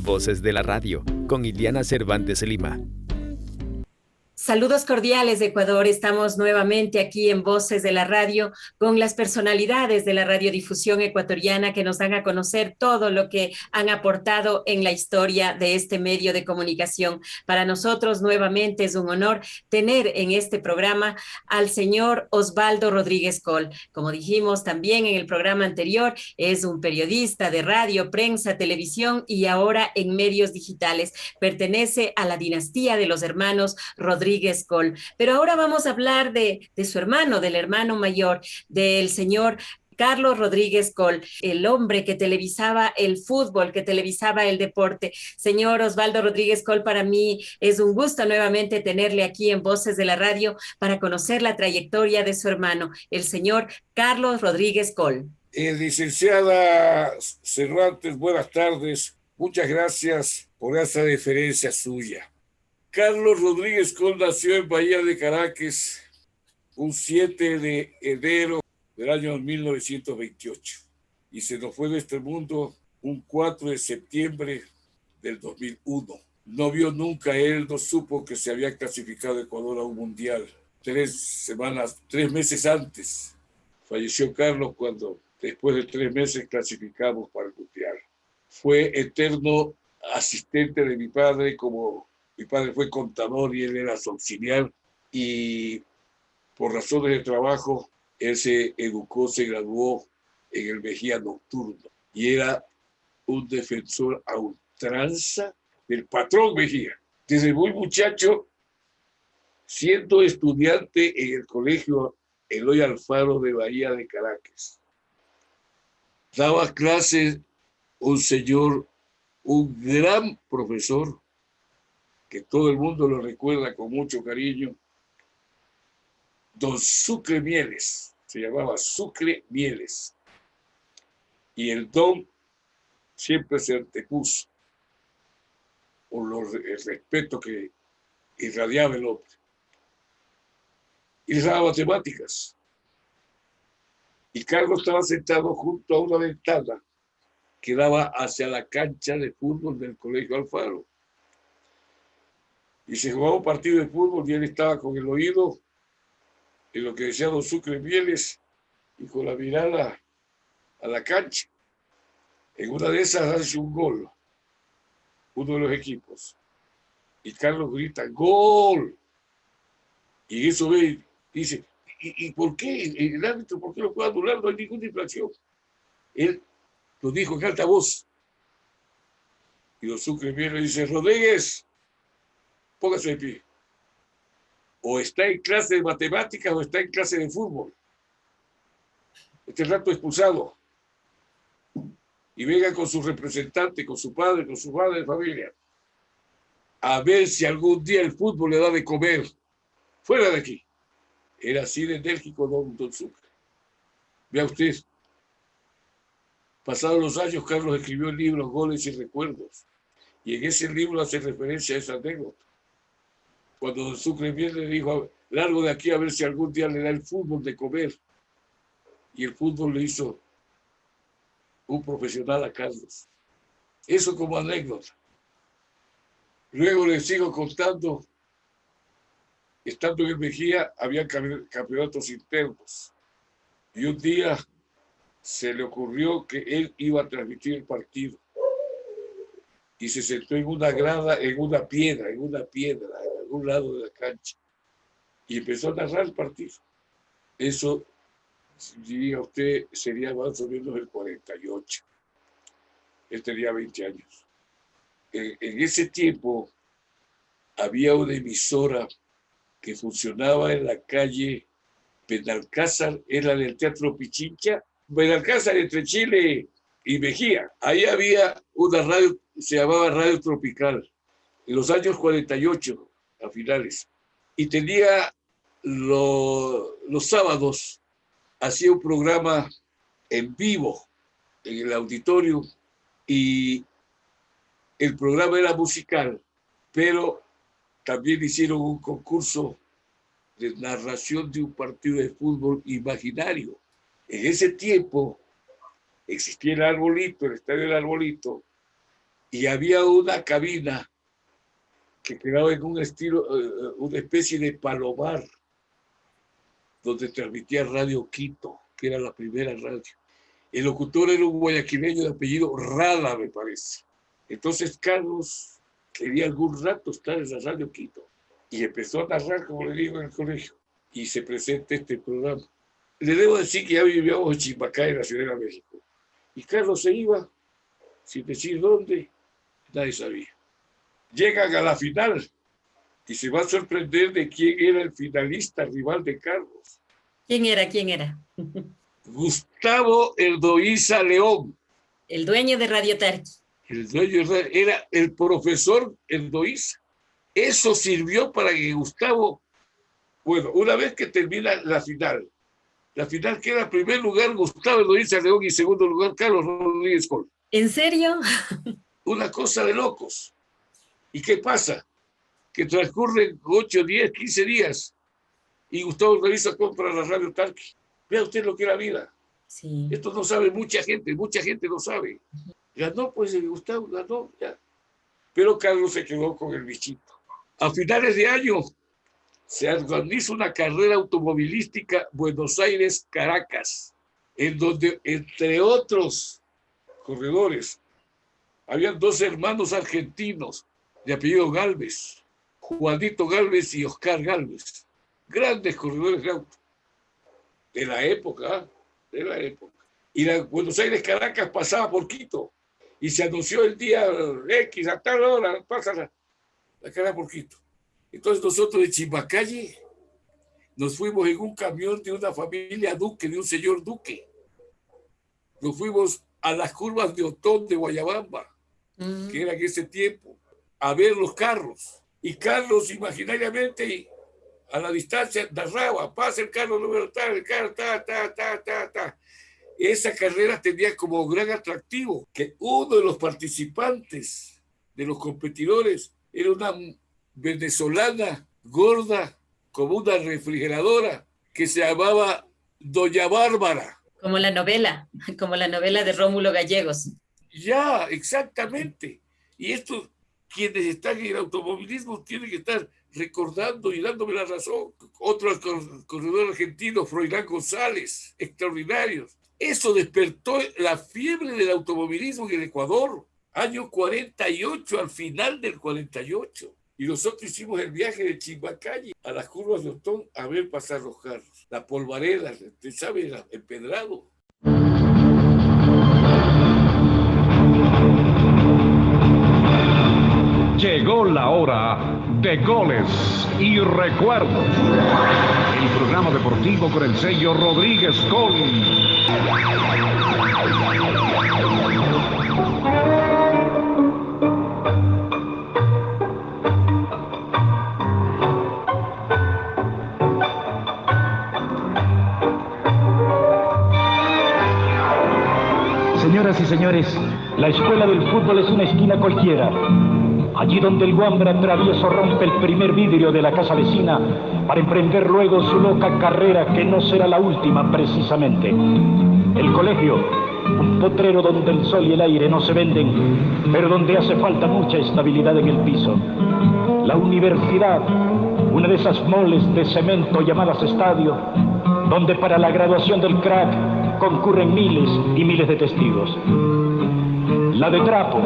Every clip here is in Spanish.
Voces de la Radio, con Iliana Cervantes Lima. Saludos cordiales de Ecuador. Estamos nuevamente aquí en Voces de la Radio con las personalidades de la radiodifusión ecuatoriana que nos dan a conocer todo lo que han aportado en la historia de este medio de comunicación. Para nosotros nuevamente es un honor tener en este programa al señor Osvaldo Rodríguez Coll. Como dijimos también en el programa anterior, es un periodista de radio, prensa, televisión y ahora en medios digitales. Pertenece a la dinastía de los hermanos Rodríguez Coll. Pero ahora vamos a hablar de su hermano, del hermano mayor, del señor Carlos Rodríguez Coll, el hombre que televisaba el fútbol, que televisaba el deporte. Señor Osvaldo Rodríguez Coll, para mí es un gusto nuevamente tenerle aquí en Voces de la Radio para conocer la trayectoria de su hermano, el señor Carlos Rodríguez Coll. Licenciada Cervantes, buenas tardes. Muchas gracias por esa deferencia suya. Carlos Rodríguez Coll nació en Bahía de Caracas un 7 de enero del año 1928 y se nos fue de este mundo un 4 de septiembre del 2001. No vio nunca, él no supo que se había clasificado Ecuador a un mundial. 3 meses antes falleció Carlos cuando después de 3 meses clasificamos para el mundial. Fue eterno asistente de mi padre, como mi padre fue contador y él era su auxiliar, y por razones de trabajo él se educó, se graduó en el Mejía Nocturno y era un defensor a ultranza del patrón Mejía. Desde muy muchacho, siendo estudiante en el colegio Eloy Alfaro de Bahía de Caracas, daba clases un señor, un gran profesor, que todo el mundo lo recuerda con mucho cariño, don Sucre Mieles, se llamaba Sucre Mieles, y el don siempre se antepuso por el respeto que irradiaba el hombre. Y les daba matemáticas. Y Carlos estaba sentado junto a una ventana que daba hacia la cancha de fútbol del Colegio Alfaro. Y se jugaba un partido de fútbol y él estaba con el oído en lo que decía don Sucre Mieles y con la mirada a la cancha. En una de esas hace un gol, uno de los equipos. Y Carlos grita, ¡gol! Y eso ve, dice, ¿y por qué el árbitro, por qué lo puede anular? No hay ninguna infracción. Él lo dijo en alta voz. Y don Sucre Mieles dice, Rodríguez, póngase de pie. O está en clase de matemáticas o está en clase de fútbol. Este rato expulsado. Y venga con su representante, con su padre, con su madre de familia, a ver si algún día el fútbol le da de comer. Fuera de aquí. Era así de enérgico don Sucre. Vea usted, pasados los años, Carlos escribió el libro Goles y Recuerdos. Y en ese libro hace referencia a esa anécdota. Cuando don Sucre bien le dijo, largo de aquí a ver si algún día le da el fútbol de comer. Y el fútbol le hizo un profesional a Carlos. Eso como anécdota. Luego les sigo contando, estando en el Mejía, había campeonatos internos. Y un día se le ocurrió que él iba a transmitir el partido. Y se sentó en una grada, en una piedra, en algún lado de la cancha. Y empezó a narrar el partido. Eso, diría usted, sería más o menos el 48. Él tenía 20 años. En ese tiempo había una emisora que funcionaba en la calle Benalcázar, era del Teatro Pichincha, Benalcázar entre Chile y Mejía. Ahí había una radio, se llamaba Radio Tropical, en los años 48, a finales. Y tenía los sábados, hacía un programa en vivo en el auditorio y el programa era musical, pero también hicieron un concurso de narración de un partido de fútbol imaginario. En ese tiempo existía el Arbolito, el estadio del Arbolito, y había una cabina que quedaba en un estilo, una especie de palomar, donde transmitía Radio Quito, que era la primera radio. El locutor era un guayaquileño de apellido Rada, me parece. Entonces Carlos quería algún rato estar en la Radio Quito y empezó a narrar, como le digo, en el colegio, y se presenta este programa. Le debo decir que ya vivíamos en Chimbacay, en la Ciudad de México, y Carlos se iba sin decir dónde, nadie sabía. Llegan a la final y se va a sorprender de quién era el finalista rival de Carlos. ¿Quién era? ¿Quién era? Gustavo Erdoíza León. El dueño de Radio Tarqui. El dueño era el profesor Erdoíza. Eso sirvió para que Gustavo, bueno, una vez que termina la final queda en primer lugar Gustavo Erdoíza León y en segundo lugar Carlos Rodríguez Col. ¿En serio? Una cosa de locos. ¿Y qué pasa? Que transcurren 8, 10, 15 días y Gustavo Erdoíza compra la Radio Tarqui. Vea usted lo que es la vida. Sí. Esto no sabe mucha gente no sabe. Ganó, pues Gustavo ganó, ya. Pero Carlos se quedó con el bichito. A finales de año se organiza una carrera automovilística Buenos Aires-Caracas, en donde, entre otros corredores, habían 2 hermanos argentinos de apellido Gálvez, Juanito Gálvez y Oscar Gálvez, grandes corredores de auto de la época, Y la Buenos Aires-Caracas pasaba por Quito y se anunció el día X, a tal hora, pasa la carrera por Quito. Entonces nosotros de Chimbacalle nos fuimos en un camión de una familia Duque, de un señor Duque. Nos fuimos a las curvas de Otón de Guayabamba, que era en ese tiempo, a ver los carros. Y Carlos imaginariamente a la distancia narraba, pasa el carro número tal, el carro ta. Esa carrera tenía como gran atractivo que uno de los participantes, de los competidores, era una venezolana gorda, como una refrigeradora, que se llamaba Doña Bárbara. Como la novela de Rómulo Gallegos. Ya, exactamente. Y esto, quienes están en el automovilismo tienen que estar recordando y dándome la razón. Otros corredores argentinos, Froilán González, extraordinarios. Eso despertó la fiebre del automovilismo en el Ecuador. Año 48, al final del 48. Y nosotros hicimos el viaje de Chimbacalle a las curvas de Otón a ver pasar los carros. La polvareda, usted sabe, el empedrado. Llegó la hora de goles y recuerdos. El programa deportivo con el sello Rodríguez Col. Señoras y señores, la escuela del fútbol es una esquina cualquiera. Allí donde el Wambra travieso rompe el primer vidrio de la casa vecina para emprender luego su loca carrera que no será la última precisamente. El colegio, un potrero donde el sol y el aire no se venden, pero donde hace falta mucha estabilidad en el piso. La universidad, una de esas moles de cemento llamadas estadio, donde para la graduación del crack concurren miles y miles de testigos. La de trapo,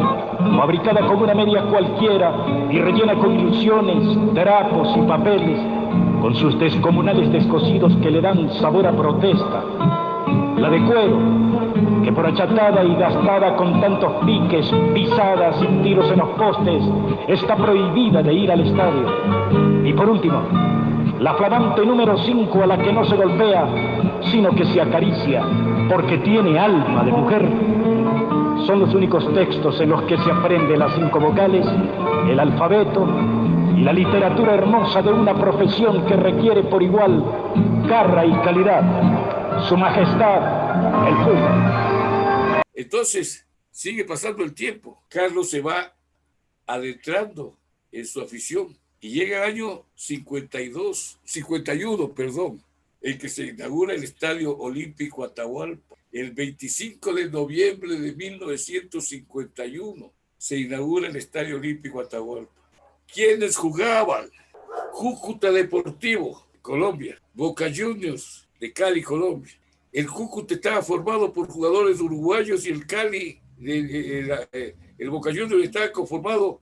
fabricada como una media cualquiera y rellena con ilusiones, trapos y papeles, con sus descomunales descosidos que le dan sabor a protesta. La de cuero, que por achatada y gastada con tantos piques, pisadas y tiros en los postes, está prohibida de ir al estadio. Y por último, la flamante número 5 a la que no se golpea, sino que se acaricia, porque tiene alma de mujer. Son los únicos textos en los que se aprende las 5 vocales, el alfabeto y la literatura hermosa de una profesión que requiere por igual garra y calidad. Su majestad, el fútbol. Entonces, sigue pasando el tiempo. Carlos se va adentrando en su afición y llega el año 51, en que se inaugura el Estadio Olímpico Atahualpa. El 25 de noviembre de 1951, se inaugura el Estadio Olímpico Atahualpa. ¿Quiénes jugaban? Cúcuta Deportivo, Colombia. Boca Juniors, de Cali, Colombia. El Cúcuta estaba formado por jugadores uruguayos y el Cali, el Boca Juniors estaba conformado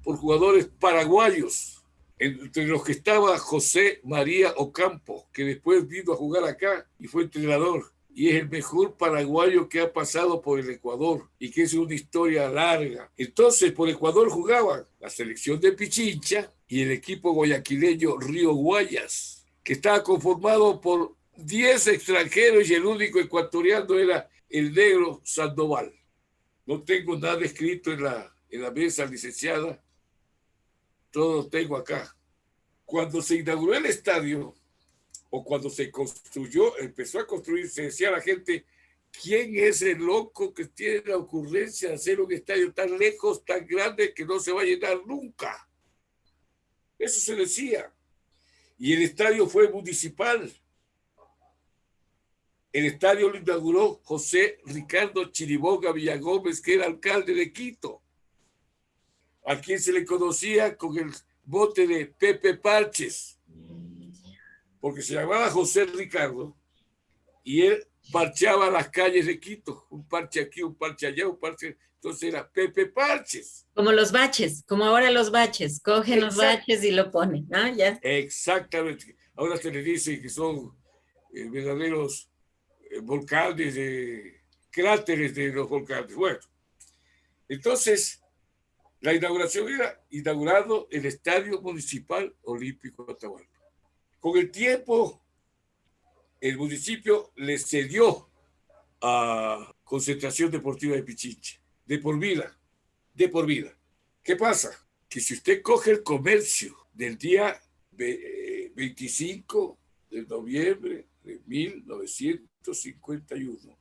por jugadores paraguayos, entre los que estaba José María Ocampo, que después vino a jugar acá y fue entrenador. Y es el mejor paraguayo que ha pasado por el Ecuador y que es una historia larga. Entonces, por Ecuador jugaban la selección de Pichincha y el equipo guayaquileño Río Guayas, que estaba conformado por 10 extranjeros y el único ecuatoriano era el negro Sandoval. No tengo nada escrito en la mesa, licenciada. Todo lo tengo acá. Cuando se inauguró el estadio, o cuando se construyó, empezó a construirse, decía la gente, ¿quién es el loco que tiene la ocurrencia de hacer un estadio tan lejos, tan grande, que no se va a llenar nunca? Eso se decía. Y el estadio fue municipal. El estadio lo inauguró José Ricardo Chiriboga Villagómez, que era alcalde de Quito, a quien se le conocía con el bote de Pepe Parches, porque se llamaba José Ricardo y él parcheaba las calles de Quito, un parche aquí, un parche allá, un parche, entonces era Pepe Parches. Como los baches, como ahora los baches, cogen los baches y lo ponen, ¿no? Ya. Exactamente. Ahora se le dice que son verdaderos volcanes, cráteres de los volcanes. Bueno, entonces la inauguración era inaugurado el Estadio Municipal Olímpico de Atahualpa. Con el tiempo, el municipio le cedió a Concentración Deportiva de Pichincha, de por vida. ¿Qué pasa? Que si usted coge el comercio del día 25 de noviembre de 1951,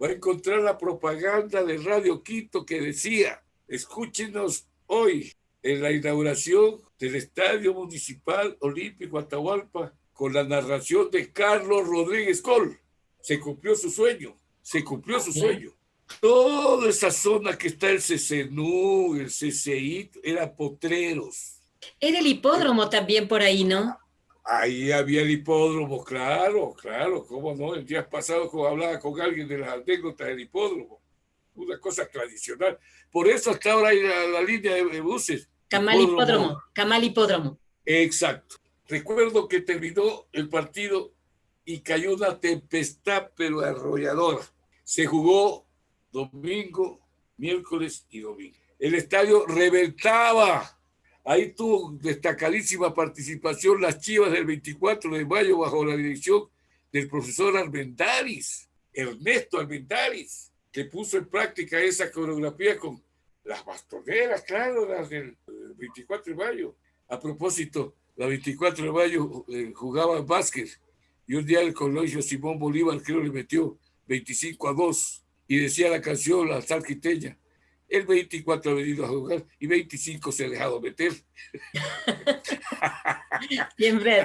va a encontrar la propaganda de Radio Quito que decía, escúchenos hoy en la inauguración del Estadio Municipal Olímpico Atahualpa con la narración de Carlos Rodríguez Col. Se cumplió su sueño. Toda esa zona que está el CCNU, el CCI, eran potreros. Era el hipódromo también por ahí, ¿no? Ahí había el hipódromo, claro, cómo no. El día pasado hablaba con alguien de las anécdotas del hipódromo. Una cosa tradicional. Por eso hasta ahora hay la línea de buses. Camal Hipódromo. Exacto. Recuerdo que terminó el partido y cayó una tempestad, pero arrolladora. Se jugó domingo, miércoles y domingo. El estadio reventaba. Ahí tuvo destacadísima participación las Chivas del 24 de mayo bajo la dirección del profesor Armendáriz, Ernesto Armendáriz, que puso en práctica esa coreografía con las bastoneras, claro, las del 24 de mayo. A propósito, la 24 de mayo jugaba básquet y un día el colegio Simón Bolívar creo le metió 25-2 y decía la canción, la salquiteña, el 24 ha venido a jugar y 25 se ha dejado meter.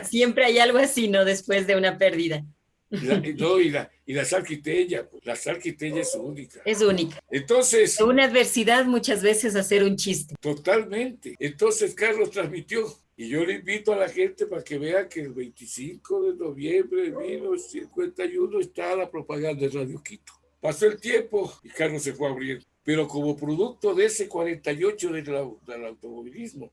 Siempre hay algo así, ¿no? Después de una pérdida. Y la salquiteña, pues, la salquiteña es única. Es única. Entonces, una adversidad muchas veces hacer un chiste. Totalmente. Entonces Carlos transmitió y yo le invito a la gente para que vea que el 25 de noviembre de 1951 está la propaganda de Radio Quito. Pasó el tiempo y Carlos se fue abriendo. Pero como producto de ese 48 del automovilismo,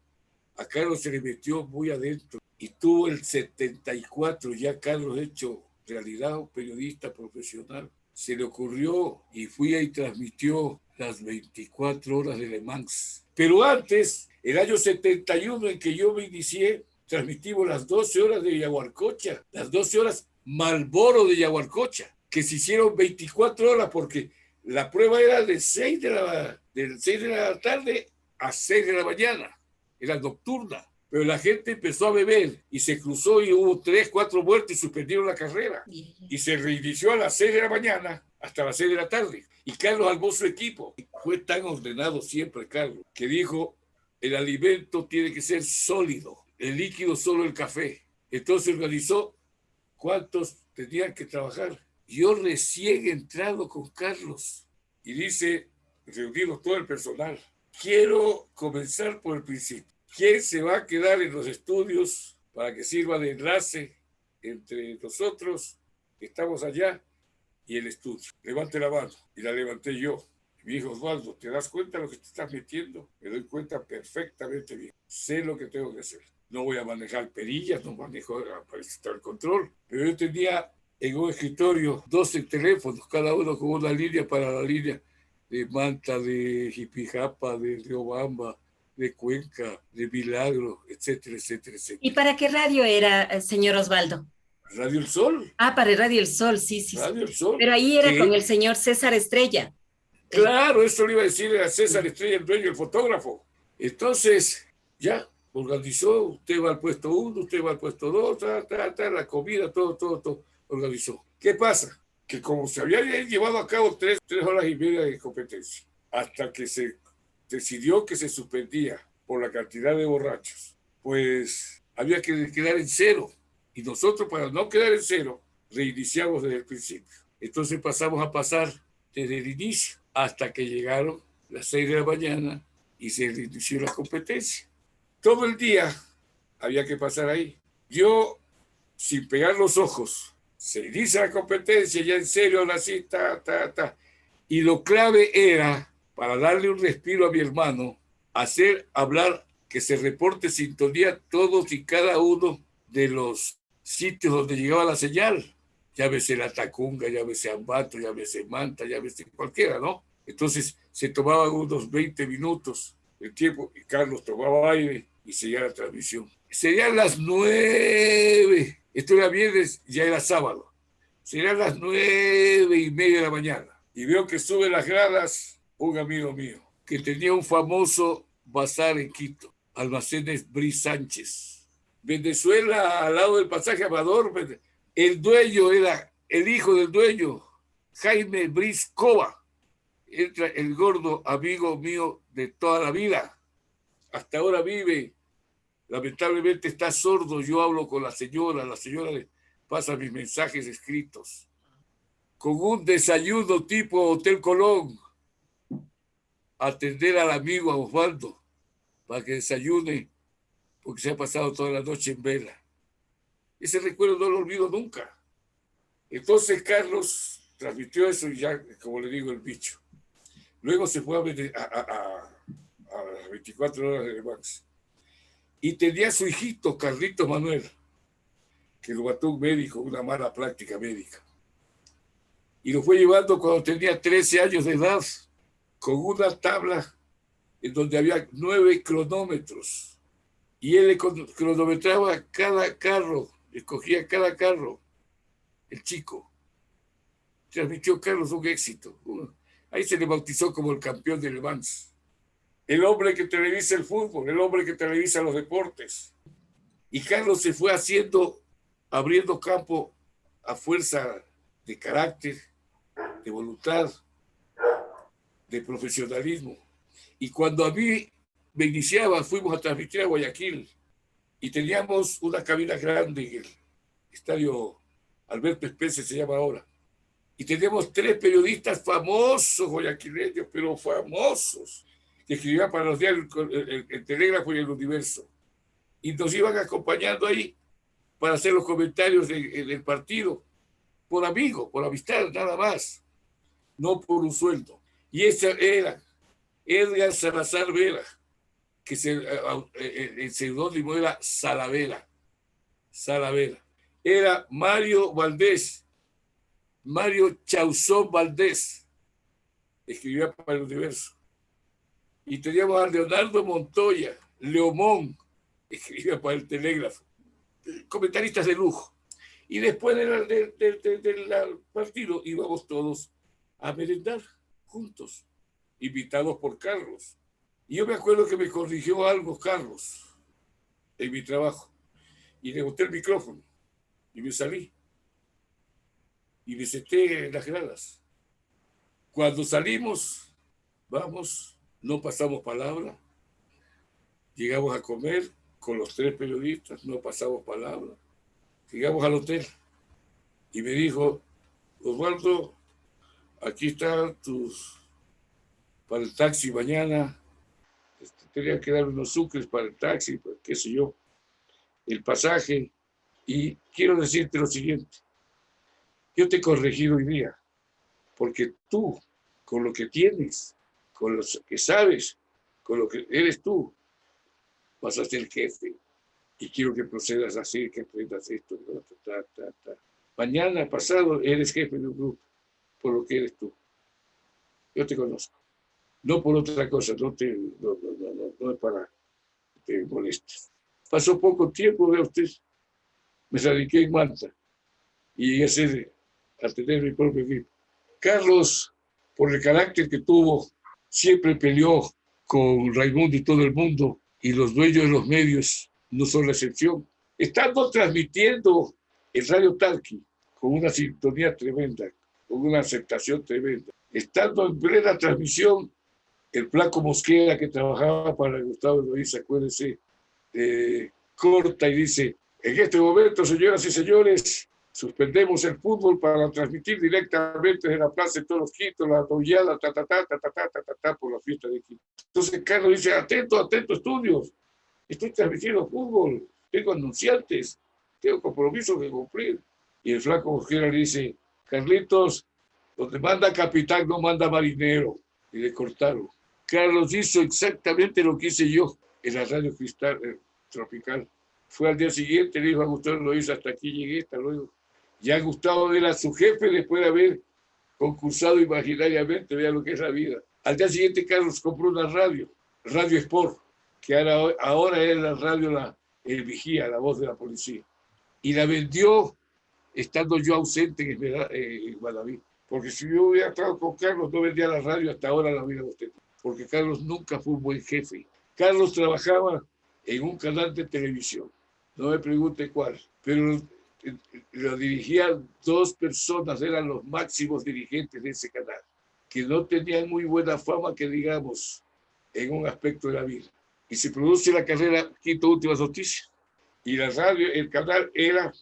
a Carlos se le metió muy adentro y tuvo el 74 ya Carlos hecho realidad, un periodista profesional. Se le ocurrió y fui ahí y transmitió las 24 horas de Le Mans. Pero antes, el año 71 en que yo me inicié, transmitimos las 12 horas de Yaguarcocha, las 12 horas Marlboro de Yaguarcocha, que se hicieron 24 horas porque la prueba era de 6 de la tarde a 6 de la mañana, era nocturna. Pero la gente empezó a beber y se cruzó y hubo 3, 4 muertes y suspendieron la carrera. Y se reinició a las 6 de la mañana hasta las 6 de la tarde. Y Carlos armó su equipo. Fue tan ordenado siempre, Carlos, que dijo, el alimento tiene que ser sólido, el líquido solo el café. Entonces organizó cuántos tenían que trabajar. Yo recién entrado con Carlos y dice, reunimos todo el personal. Quiero comenzar por el principio. ¿Quién se va a quedar en los estudios para que sirva de enlace entre nosotros que estamos allá y el estudio? Levante la mano. Y la levanté yo. Y me dijo, Osvaldo, ¿te das cuenta de lo que te estás metiendo? Me doy cuenta perfectamente bien. Sé lo que tengo que hacer. No voy a manejar perillas, no manejo el control. Pero yo tenía en un escritorio 12 teléfonos, cada uno con una línea para la línea de Manta, de Jipijapa, de Riobamba, de Cuenca, de Milagro, etcétera, etcétera, etcétera. ¿Y para qué radio era, señor Osvaldo? Radio El Sol. Ah, para Radio El Sol, sí, sí. Radio El Sol. Pero ahí era ¿qué? con el señor César Estrella. Claro, eso le iba a decir a César Estrella, el dueño, el fotógrafo. Entonces, ya, organizó, usted va al puesto 1, usted va al puesto 2, la comida, todo, organizó. ¿Qué pasa? Que como se había llevado a cabo 3 horas y media de competencia, hasta que se decidió que se suspendía por la cantidad de borrachos, pues había que quedar en 0. Y nosotros, para no quedar en 0, reiniciamos desde el principio. Entonces pasamos a pasar desde el inicio hasta que llegaron las 6 de la mañana y se reinició la competencia. Todo el día había que pasar ahí. Yo, sin pegar los ojos, se inicia la competencia, ya en serio, ahora sí, Y lo clave era, para darle un respiro a mi hermano, hacer hablar, que se reporte sintonía todos y cada uno de los sitios donde llegaba la señal. Llámese La Tacunga, llámese Ambato, llámese Manta, llámese cualquiera, ¿no? Entonces se tomaban unos 20 minutos el tiempo y Carlos tomaba aire y seguía la transmisión. Serían las 9. Esto era viernes, ya era sábado. Serían las 9:30 de la mañana. Y veo que sube las gradas un amigo mío que tenía un famoso bazar en Quito, Almacenes Briz Sánchez. Venezuela, al lado del pasaje Amador. El dueño era el hijo del dueño, Jaime Briz Cova. Entra el gordo amigo mío de toda la vida. Hasta ahora vive. Lamentablemente está sordo. Yo hablo con la señora le pasa mis mensajes escritos. Con un desayuno tipo Hotel Colón. Atender al amigo a Osvaldo para que desayune, porque se ha pasado toda la noche en vela. Ese recuerdo no lo olvido nunca. Entonces Carlos transmitió eso y ya, como le digo, el bicho. Luego se fue a las 24 horas de Max. Y tenía a su hijito, Carlitos Manuel, que lo mató un médico, una mala práctica médica. Y lo fue llevando cuando tenía 13 años de edad, con una tabla en donde había 9 cronómetros. Y él le cronometraba cada carro, escogía cada carro, el chico. Transmitió Carlos un éxito. Ahí se le bautizó como el campeón de Le Mans. El hombre que televisa el fútbol, el hombre que televisa los deportes. Y Carlos se fue abriendo campo a fuerza de carácter, de voluntad, de profesionalismo. Y cuando a mí me iniciaba, fuimos a transmitir a Guayaquil y teníamos una cabina grande en el estadio Alberto Especia, se llama ahora. Y teníamos 3 periodistas famosos guayaquileños, pero famosos, que escribían para los diarios el Telégrafo y el Universo. Y nos iban acompañando ahí para hacer los comentarios del partido, por amigo, por amistad, nada más, no por un sueldo. Y ese era Edgar Salazar Vera, que el seudónimo era Salavera. Era Mario Valdés, Mario Chauzón Valdés, escribía para el Universo. Y teníamos a Leonardo Montoya, Leomón, escribía para el Telégrafo. Comentaristas de lujo. Y después del partido íbamos todos a merendar juntos, invitados por Carlos. Y yo me acuerdo que me corrigió algo Carlos en mi trabajo. Y le boté el micrófono y me salí. Y me senté en las gradas. Cuando salimos, no pasamos palabra. Llegamos a comer con los 3 periodistas, no pasamos palabra. Llegamos al hotel y me dijo, Osvaldo, aquí están tus para el taxi mañana. Tenía que dar unos sucres para el taxi, pues, qué sé yo, el pasaje. Y quiero decirte lo siguiente. Yo te he corregido hoy día, porque tú, con lo que tienes, con lo que sabes, con lo que eres tú, vas a ser jefe. Y quiero que procedas así, que aprendas esto. Mañana, pasado, eres jefe de un grupo, por lo que eres tú. Yo te conozco. No por otra cosa, no es para que te molestes. Pasó poco tiempo, vea usted, me radiqué en Malta y llegué a tener mi propio equipo. Carlos, por el carácter que tuvo, siempre peleó con Raimundo y todo el mundo, y los dueños de los medios no son la excepción. Estando transmitiendo el Radio Talqui con una sintonía tremenda, con una aceptación tremenda, estando en plena transmisión, el Flaco Mosquera, que trabajaba para Gustavo Loaiza, acuérdense, corta y dice: en este momento, señoras y señores, suspendemos el fútbol para transmitir directamente desde la Plaza de Toros Quito, la toallada, por la fiesta de Quito. Entonces Carlos dice: atento, atento, estudios, estoy transmitiendo fútbol, tengo anunciantes, tengo compromisos que cumplir. Y el Flaco Mosquera le dice: Carlitos, donde manda capitán no manda marinero. Y le cortaron. Carlos hizo exactamente lo que hice yo en la radio Cristal Tropical. Fue al día siguiente, le dijo a Gustavo Loaiza: hasta aquí llegué, hasta luego. Ya Gustavo era su jefe después de haber concursado imaginariamente, vea lo que es la vida. Al día siguiente Carlos compró una radio, Radio Sport, que ahora es la radio El Vigía, la voz de la policía. Y la vendió estando yo ausente en Guadaví. Porque si yo hubiera estado con Carlos, no vendía la radio, hasta ahora la hubiera usted. Porque Carlos nunca fue un buen jefe. Carlos trabajaba en un canal de televisión, no me pregunte cuál, pero lo dirigían 2 personas, eran los máximos dirigentes de ese canal, que no tenían muy buena fama, que digamos, en un aspecto de la vida. Y se produce la carrera Quito Últimas Noticias, y la radio, el canal era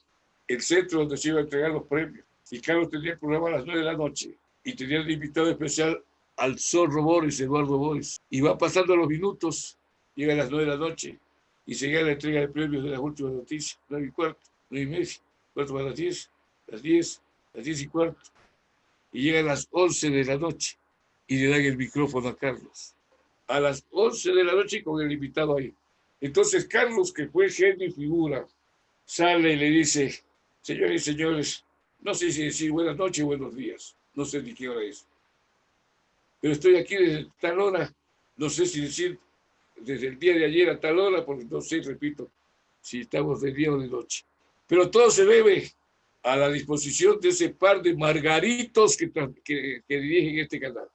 el centro donde se iba a entregar los premios. Y Carlos tenía el programa a las 9 de la noche, y tenía el invitado especial al Zorro Boris, Eduardo Boris. Y va pasando los minutos, llega a las 9 de la noche, y se llega la entrega de premios de las Últimas Noticias, 9:15, 9:30, 9:45, las 10, las 10:15. Y llega a las 11 de la noche, y le dan el micrófono a Carlos. A las 11 de la noche con el invitado ahí. Entonces Carlos, que fue genio y figura, sale y le dice: señores y señores, no sé si decir buenas noches o buenos días, no sé ni qué hora es, pero estoy aquí desde tal hora, no sé si decir desde el día de ayer a tal hora, porque no sé, repito, si estamos de día o de noche. Pero todo se debe a la disposición de ese par de margaritos que dirigen este canal.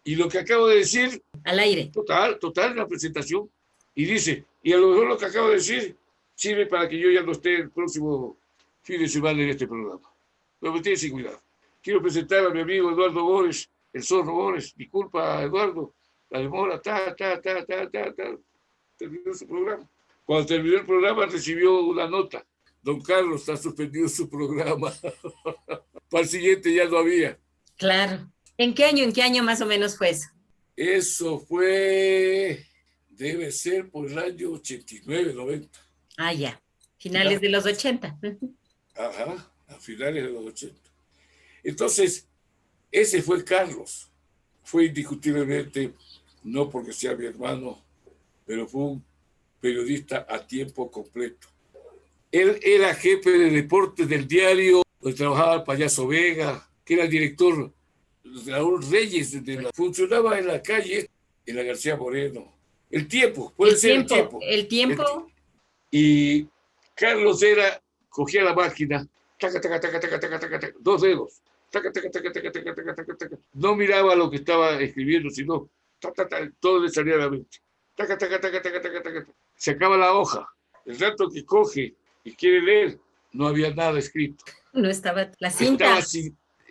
Y lo que acabo de decir... Al aire. Total, la presentación. Y dice, y a lo mejor lo que acabo de decir sirve para que yo ya no esté el próximo fin de semana en este programa. Pero me tiene sin cuidado. Quiero presentar a mi amigo Eduardo Boris, el Zorro Boris. Disculpa, Eduardo, la demora, terminó su programa. Cuando terminó el programa recibió una nota: don Carlos ha suspendido su programa. Para el siguiente ya no había. Claro. ¿En qué año más o menos fue eso? Eso fue, debe ser por el año 89, 90. Ah, ya. Finales de los 80. Ajá, a finales de los 80. Entonces, ese fue Carlos. Fue indiscutiblemente, no porque sea mi hermano, pero fue un periodista a tiempo completo. Él era jefe de deportes del diario donde trabajaba el Payaso Vega, que era el director Raúl Reyes, funcionaba en la calle, en la García Moreno. El Tiempo, puede ser el Tiempo. El Tiempo. Y Carlos cogía la máquina, taca, 2 dedos, taca, no miraba lo que estaba escribiendo, sino todo le salía a la mente. Taca, se acaba la hoja. El rato que coge y quiere leer, no había nada escrito. No estaba la cinta.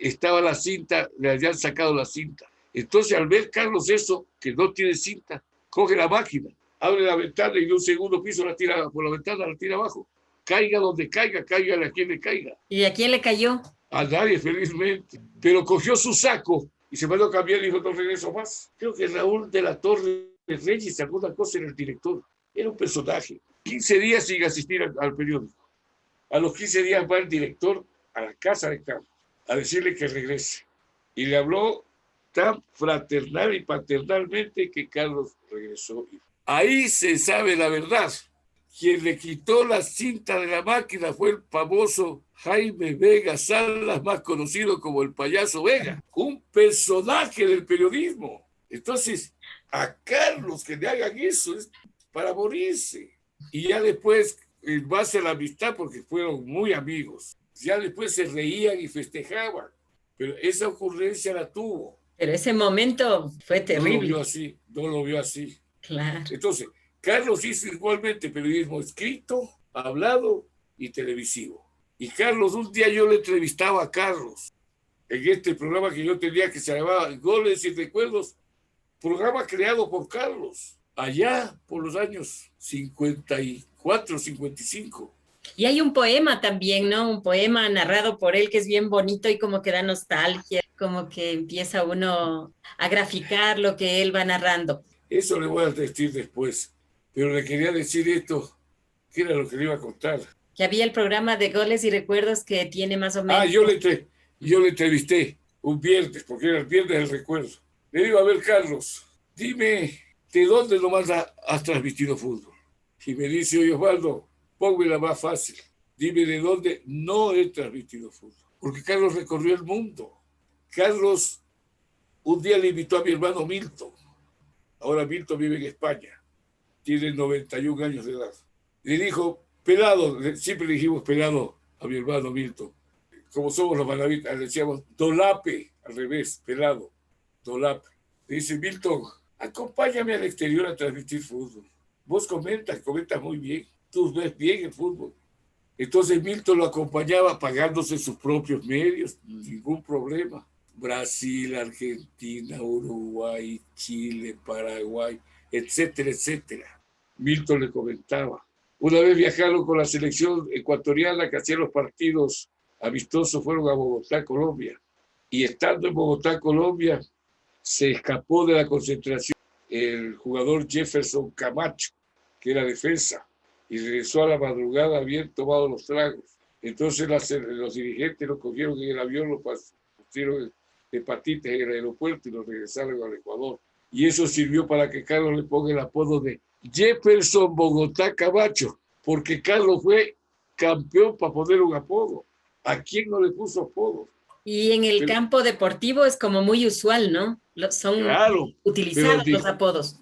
Estaba la cinta, le habían sacado la cinta. Entonces, al ver Carlos eso, que no tiene cinta, coge la máquina, abre la ventana y de un segundo piso la tira por la ventana, la tira abajo. Caiga donde caiga, cáigale a quien le caiga. ¿Y a quién le cayó? A nadie, felizmente. Pero cogió su saco Y se mandó a cambiar y dijo, no regreso más. Creo que Raúl de la Torre Reyes, alguna cosa, era el director. Era un personaje. 15 días sin asistir al periódico. A los 15 días va el director a la casa de Carlos a decirle que regrese. Y le habló tan fraternal y paternalmente que Carlos regresó. Ahí se sabe la verdad. Quien le quitó la cinta de la máquina fue el famoso Jaime Vega Salas, más conocido como el Payaso Vega, un personaje del periodismo. Entonces, a Carlos que le hagan eso es para morirse. Y ya después, en base a la amistad, porque fueron muy amigos, ya después se reían y festejaban. Pero esa ocurrencia la tuvo. Pero ese momento fue terrible. No lo vio así. Claro. Entonces, Carlos hizo igualmente periodismo escrito, hablado y televisivo. Y Carlos, un día yo le entrevistaba a Carlos en este programa que yo tenía que se llamaba Goles y Recuerdos, programa creado por Carlos, allá por los años 54, 55. Y hay un poema también, ¿no? Un poema narrado por él que es bien bonito y como que da nostalgia, como que empieza uno a graficar lo que él va narrando. Eso le voy a decir después, pero le quería decir esto, que era lo que le iba a contar. Que había el programa de Goles y Recuerdos que tiene más o menos... Yo le entrevisté un viernes, porque era el viernes del recuerdo. Le digo, a ver, Carlos, dime, ¿de dónde nomás has transmitido fútbol? Y me dice, oye, Osvaldo, pónmela más fácil. Dime de dónde no he transmitido fútbol. Porque Carlos recorrió el mundo. Carlos un día le invitó a mi hermano Milton. Ahora Milton vive en España. Tiene 91 años de edad. Le dijo, pelado, siempre le dijimos pelado a mi hermano Milton. Como somos los manavitas, le decíamos dolape, al revés, pelado, dolape. Le dice, Milton, acompáñame al exterior a transmitir fútbol. Vos comentas muy bien, tú ves bien el fútbol. Entonces Milton lo acompañaba pagándose sus propios medios, ningún problema. Brasil, Argentina, Uruguay, Chile, Paraguay, etcétera, etcétera. Milton le comentaba. Una vez viajaron con la selección ecuatoriana que hacía los partidos amistosos, fueron a Bogotá, Colombia. Y estando en Bogotá, Colombia, se escapó de la concentración el jugador Jefferson Camacho, que era defensa, y regresó a la madrugada bien tomado los tragos. Entonces los dirigentes lo cogieron en el avión, lo pusieron hepatitis en el aeropuerto y lo regresaron al Ecuador. Y eso sirvió para que Carlos le ponga el apodo de Jefferson Bogotá Camacho, porque Carlos fue campeón para poner un apodo. ¿A quién no le puso apodo? Y en el campo deportivo es como muy usual, ¿no? Son utilizados los apodos.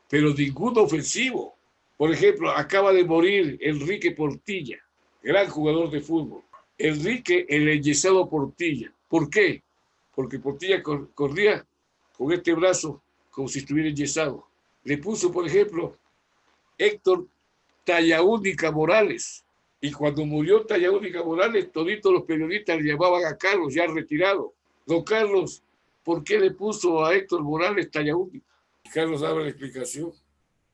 Pero ninguno ofensivo. Por ejemplo, acaba de morir Enrique Portilla, gran jugador de fútbol. Enrique, el enyesado Portilla. ¿Por qué? Porque Portilla corría con este brazo como si estuviera enyesado. Le puso, por ejemplo, Héctor Tallaúnica Morales. Y cuando murió Tallaúnica Morales, toditos los periodistas le llamaban a Carlos, ya retirado. Don Carlos, ¿por qué le puso a Héctor Morales Tallaúnica? Y Carlos daba la explicación.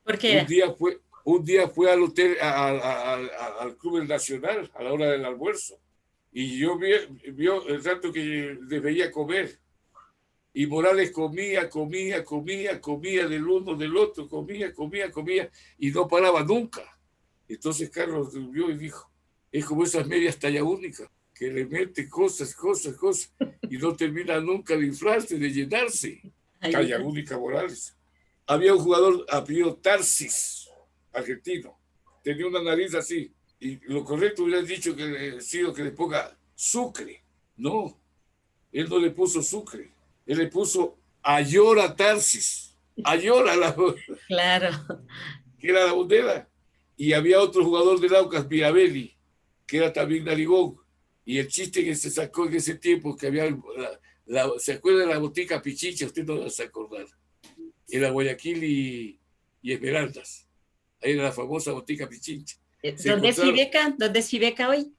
¿Por qué? Un día fue al hotel, al Club El Nacional, a la hora del almuerzo. Y yo vio el rato que les veía comer. Y Morales comía del uno, del otro, comía, y no paraba nunca. Entonces Carlos vio y dijo, es como esas medias Tallaúnicas, que le mete cosas, y no termina nunca de inflarse, de llenarse. Tallaúnica Morales. Había un jugador apellido Tarsis, argentino, tenía una nariz así, y lo correcto hubiera dicho que le ponga Sucre. No, él no le puso Sucre, él le puso Ayora Tarsis. Ayora, claro, que era la bandera. Y había otro jugador del Aucas, Mirabelli, que era también narigón. Y el chiste que se sacó en ese tiempo, que había, ¿se acuerda de la botica Pichincha? Usted no se acordar. Era Guayaquil y Esmeraldas. Ahí era la famosa botica Pichincha. ¿Dónde es Fibeca? ¿Dónde es Fibeca hoy?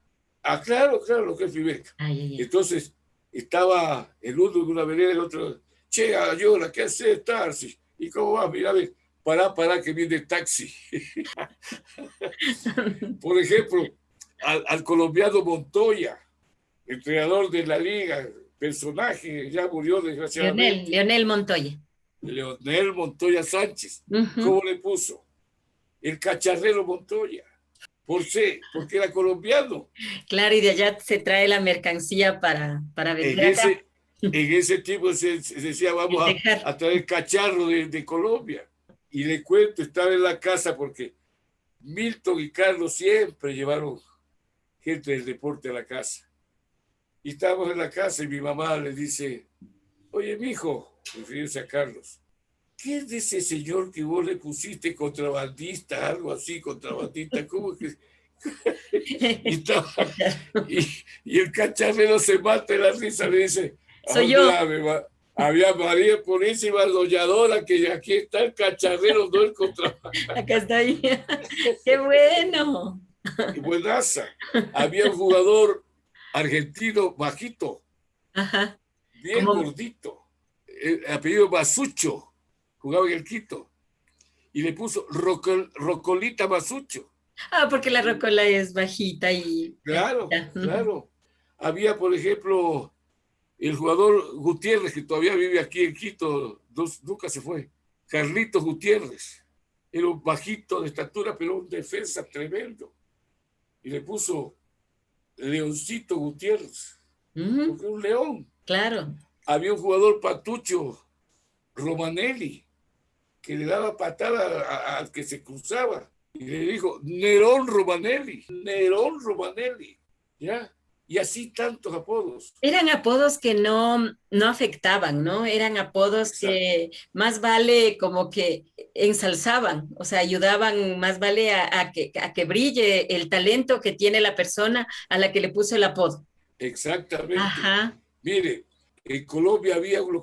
Claro, lo que es Fibeca. Entonces, estaba el uno en una vereda, el otro, che, Ayora, ¿qué haces, Tarsi? ¿Y cómo vas? Mira, ve, pará, que viene el taxi. Por ejemplo, al colombiano Montoya, entrenador de la liga, personaje, ya murió desgraciadamente. Leonel Montoya. Leonel Montoya Sánchez. Uh-huh. ¿Cómo le puso? El cacharrero Montoya. Porque era colombiano. Claro, y de allá se trae la mercancía para vender acá. En ese tiempo se decía, vamos a traer cacharro de Colombia. Y le cuento, estaba en la casa porque Milton y Carlos siempre llevaron gente del deporte a la casa. Y estábamos en la casa y mi mamá le dice, oye, mijo, refiriéndose a Carlos, ¿qué es de ese señor que vos le pusiste algo así, contrabandista? ¿Cómo que...? y el cacharrero se mata de la risa, le dice, soy yo. Había María Purísima Doñadora, que aquí está el cacharrero, no el contrabandista. Acá está ahí. ¡Qué bueno! Y buenaza. Había un jugador argentino bajito, ajá, bien gordito, apellido Masucho, jugaba en el Quito, y le puso Rocolita Masucho. Ah, porque la rocola es bajita y... Claro, claro. Había, por ejemplo, el jugador Gutiérrez, que todavía vive aquí en Quito, nunca se fue, Carlitos Gutiérrez. Era un bajito de estatura, pero un defensa tremendo. Y le puso Leoncito Gutiérrez, porque un león. Claro. Había un jugador patucho, Romanelli, que le daba patada al que se cruzaba. Y le dijo, Nerón Romanelli, ¿ya? Y así tantos apodos. Eran apodos que no afectaban, ¿no? Eran apodos que más vale como que ensalzaban, o sea, ayudaban, más vale a que brille el talento que tiene la persona a la que le puso el apodo. Exactamente. Ajá. Mire, en Colombia había un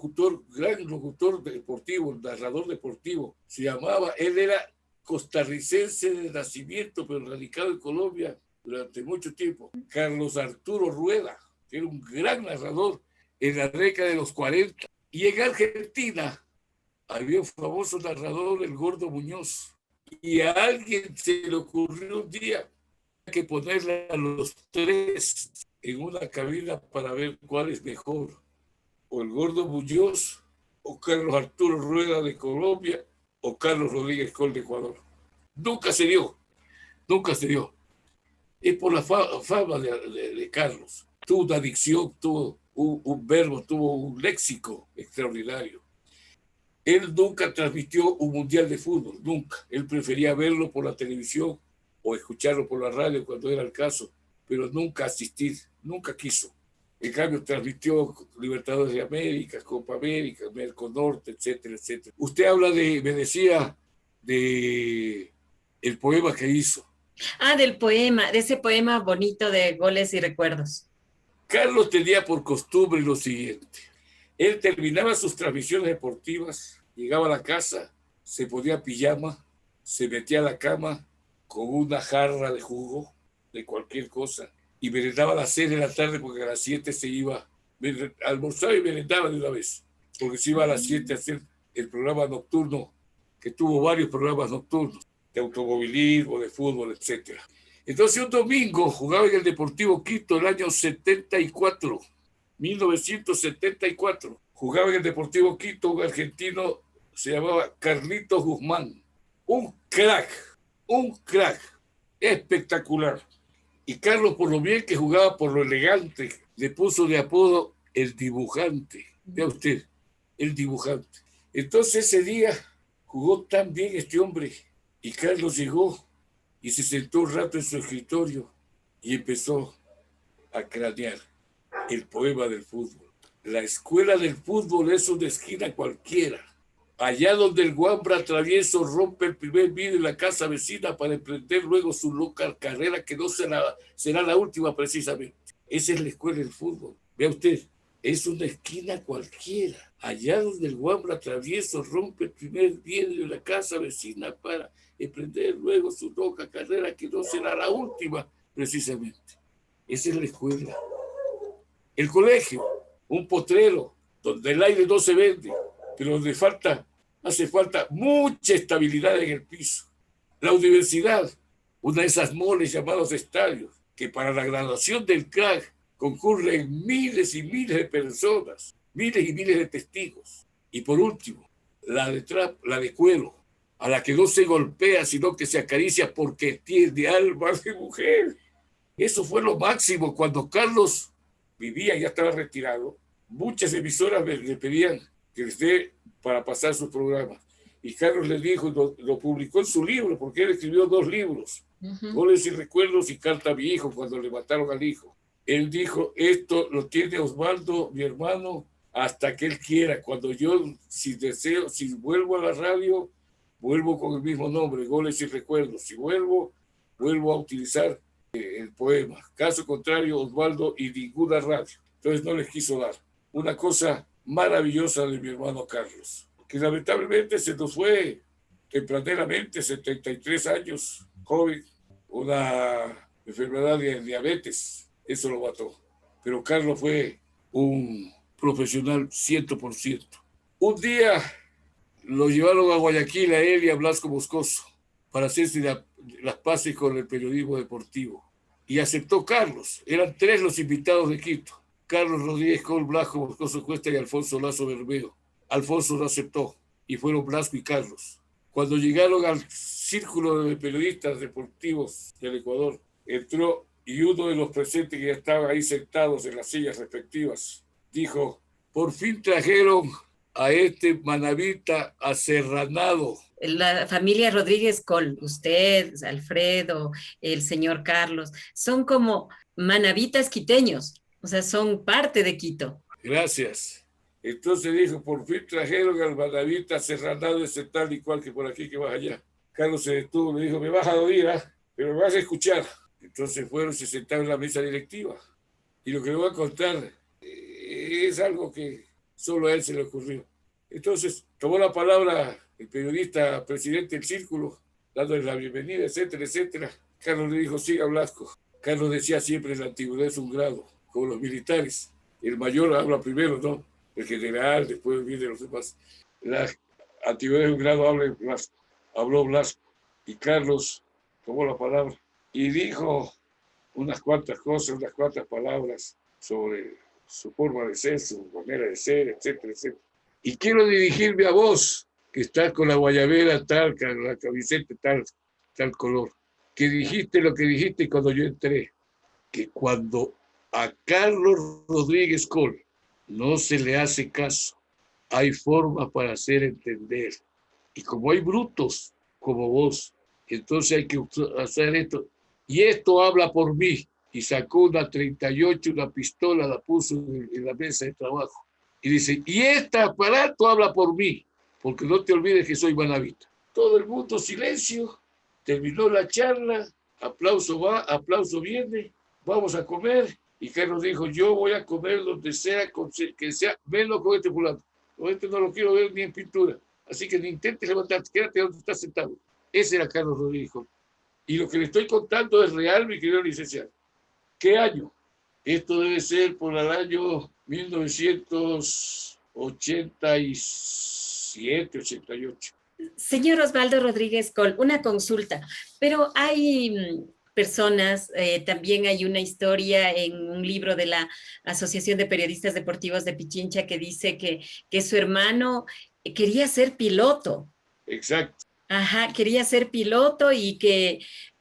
gran locutor deportivo, narrador deportivo, él era costarricense de nacimiento, pero radicado en Colombia durante mucho tiempo, Carlos Arturo Rueda, que era un gran narrador en la década de los 40. Y en Argentina había un famoso narrador, el Gordo Muñoz. Y a alguien se le ocurrió un día que ponerle a los tres en una cabina para ver cuál es mejor, o el Gordo Muñoz, o Carlos Arturo Rueda de Colombia, o Carlos Rodríguez Col de Ecuador. Nunca se dio. Es por la fama de Carlos. Tuvo una dicción, tuvo un verbo, tuvo un léxico extraordinario. Él nunca transmitió un mundial de fútbol, nunca. Él prefería verlo por la televisión o escucharlo por la radio cuando era el caso, pero nunca asistir, nunca quiso. En cambio, transmitió Libertadores de América, Copa América, Merconorte, etcétera, etcétera. Usted me decía de el poema que hizo. Ah, de ese poema bonito de Goles y Recuerdos. Carlos tenía por costumbre lo siguiente. Él terminaba sus transmisiones deportivas, llegaba a la casa, se ponía pijama, se metía a la cama con una jarra de jugo, de cualquier cosa, y merendaba a las 6 de la tarde porque a las 7 se iba, almorzaba y merendaba de una vez, porque se iba a las 7 a hacer el programa nocturno, que tuvo varios programas nocturnos, de automovilismo, de fútbol, etc. Entonces un domingo jugaba en el Deportivo Quito el año 1974. Jugaba en el Deportivo Quito un argentino, se llamaba Carlitos Guzmán. Un crack espectacular. Y Carlos, por lo bien que jugaba, por lo elegante, le puso de apodo el dibujante. Vea usted, el dibujante. Entonces ese día jugó tan bien este hombre. Y Carlos llegó y se sentó un rato en su escritorio y empezó a cranear el poema del fútbol. La escuela del fútbol es una esquina cualquiera. Allá donde el Guambra travieso rompe el primer vidrio en la casa vecina para emprender luego su loca carrera que no será la última precisamente. Esa es la escuela del fútbol. Vea usted, es una esquina cualquiera. Allá donde el Guambra travieso rompe el primer vidrio en la casa vecina para emprender luego su loca carrera que no será la última precisamente. Esa es la escuela. El colegio, un potrero donde el aire no se vende, pero donde hace falta mucha estabilidad en el piso. La universidad, una de esas moles llamados estadios, que para la graduación del crack concurren miles y miles de personas, miles y miles de testigos. Y por último, la de cuero, a la que no se golpea, sino que se acaricia porque tiene alma de mujer. Eso fue lo máximo. Cuando Carlos vivía, ya estaba retirado, muchas emisoras le pedían que les dé para pasar sus programas. Y Carlos le dijo, lo publicó en su libro, porque él escribió 2 libros, Goles y Recuerdos y Carta a mi hijo, cuando le mataron al hijo. Él dijo, esto lo tiene Osvaldo, mi hermano, hasta que él quiera. Cuando yo, si vuelvo a la radio, vuelvo con el mismo nombre, Goles y Recuerdos. Si vuelvo a utilizar el poema. Caso contrario, Osvaldo y ninguna radio. Entonces no les quiso dar. Una cosa maravillosa de mi hermano Carlos, que lamentablemente se nos fue tempranamente, 73 años, joven, una enfermedad de diabetes, eso lo mató. Pero Carlos fue un profesional 100%. Un día lo llevaron a Guayaquil a él y a Blasco Moscoso para hacerse las paces con el periodismo deportivo. Y aceptó Carlos. Eran 3 los invitados de Quito. Carlos Rodríguez Col, Blasco Moscoso Cuesta y Alfonso Lazo Bermeo. Alfonso no aceptó y fueron Blasco y Carlos. Cuando llegaron al círculo de periodistas deportivos del Ecuador, entró y uno de los presentes que ya estaban ahí sentados en las sillas respectivas dijo, por fin trajeron a este manabita aserranado. La familia Rodríguez Col, usted, Alfredo, el señor Carlos, son como manabitas quiteños, o sea, son parte de Quito. Gracias. Entonces dijo, por fin trajeron al manabita aserranado ese tal y cual que por aquí que vas allá. Carlos se detuvo, le dijo, me vas a oír, pero me vas a escuchar. Entonces fueron y se sentaron en la mesa directiva. Y lo que le voy a contar es algo que solo a él se le ocurrió. Entonces tomó la palabra el periodista presidente del círculo, dándole la bienvenida, etcétera, etcétera. Carlos le dijo, siga Blasco. Carlos decía siempre, la antigüedad es un grado, como los militares. El mayor habla primero, ¿no? El general, después viene los demás. La antigüedad es un grado, habló Blasco. Y Carlos tomó la palabra y dijo unas cuantas cosas, unas cuantas palabras sobre su forma de ser, su manera de ser, etcétera, etcétera. Y quiero dirigirme a vos, que estás con la guayabera tal, con la camiseta tal color, que dijiste lo que dijiste cuando yo entré, que cuando a Carlos Rodríguez Col no se le hace caso, hay formas para hacer entender. Y como hay brutos como vos, entonces hay que hacer esto. Y esto habla por mí. Y sacó una 38, una pistola, la puso en la mesa de trabajo. Y dice, y este aparato habla por mí, porque no te olvides que soy manabita. Todo el mundo silencio, terminó la charla, aplauso va, aplauso viene, vamos a comer. Y Carlos dijo, yo voy a comer donde sea, que sea menos con este fulano. Con este no lo quiero ver ni en pintura. Así que ni intentes levantarte, quédate donde estás sentado. Ese era Carlos Rodríguez. Y lo que le estoy contando es real, mi querido licenciado. ¿Qué año? Esto debe ser por el año 1987, 88. Señor Osvaldo Rodríguez Col, una consulta, pero hay personas, también hay una historia en un libro de la Asociación de Periodistas Deportivos de Pichincha que dice que su hermano quería ser piloto. Exacto. Ajá, quería ser piloto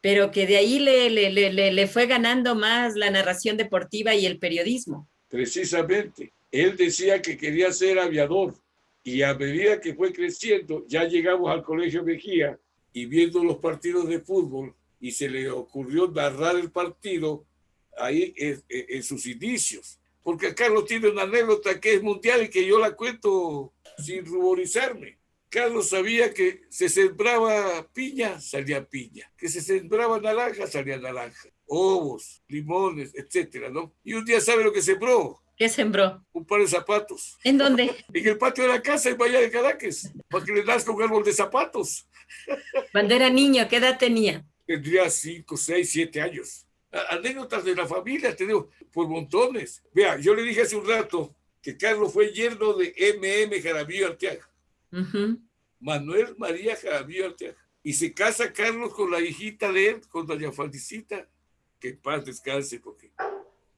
pero que de ahí le fue ganando más la narración deportiva y el periodismo. Precisamente, él decía que quería ser aviador y a medida que fue creciendo, ya llegamos al Colegio Mejía y viendo los partidos de fútbol y se le ocurrió narrar el partido ahí en sus inicios. Porque Carlos tiene una anécdota que es mundial y que yo la cuento sin ruborizarme. Carlos sabía que se sembraba piña, salía piña. Que se sembraba naranja, salía naranja. Ovos, limones, etcétera, ¿no? Y un día, ¿sabe lo que sembró? ¿Qué sembró? Un par de zapatos. ¿En dónde? En el patio de la casa en Bahía de Caracas, para que le nazca un árbol de zapatos. Cuando era niño, ¿qué edad tenía? Tendría 5, 6, 7 años. Anécdotas de la familia, te digo, por montones. Vea, yo le dije hace un rato que Carlos fue yerno de M.M. Jaramillo Arteaga. Manuel María Jaramillo Arteaga. Y se casa Carlos con la hijita de él, con doña Faldicita, que en paz descanse, porque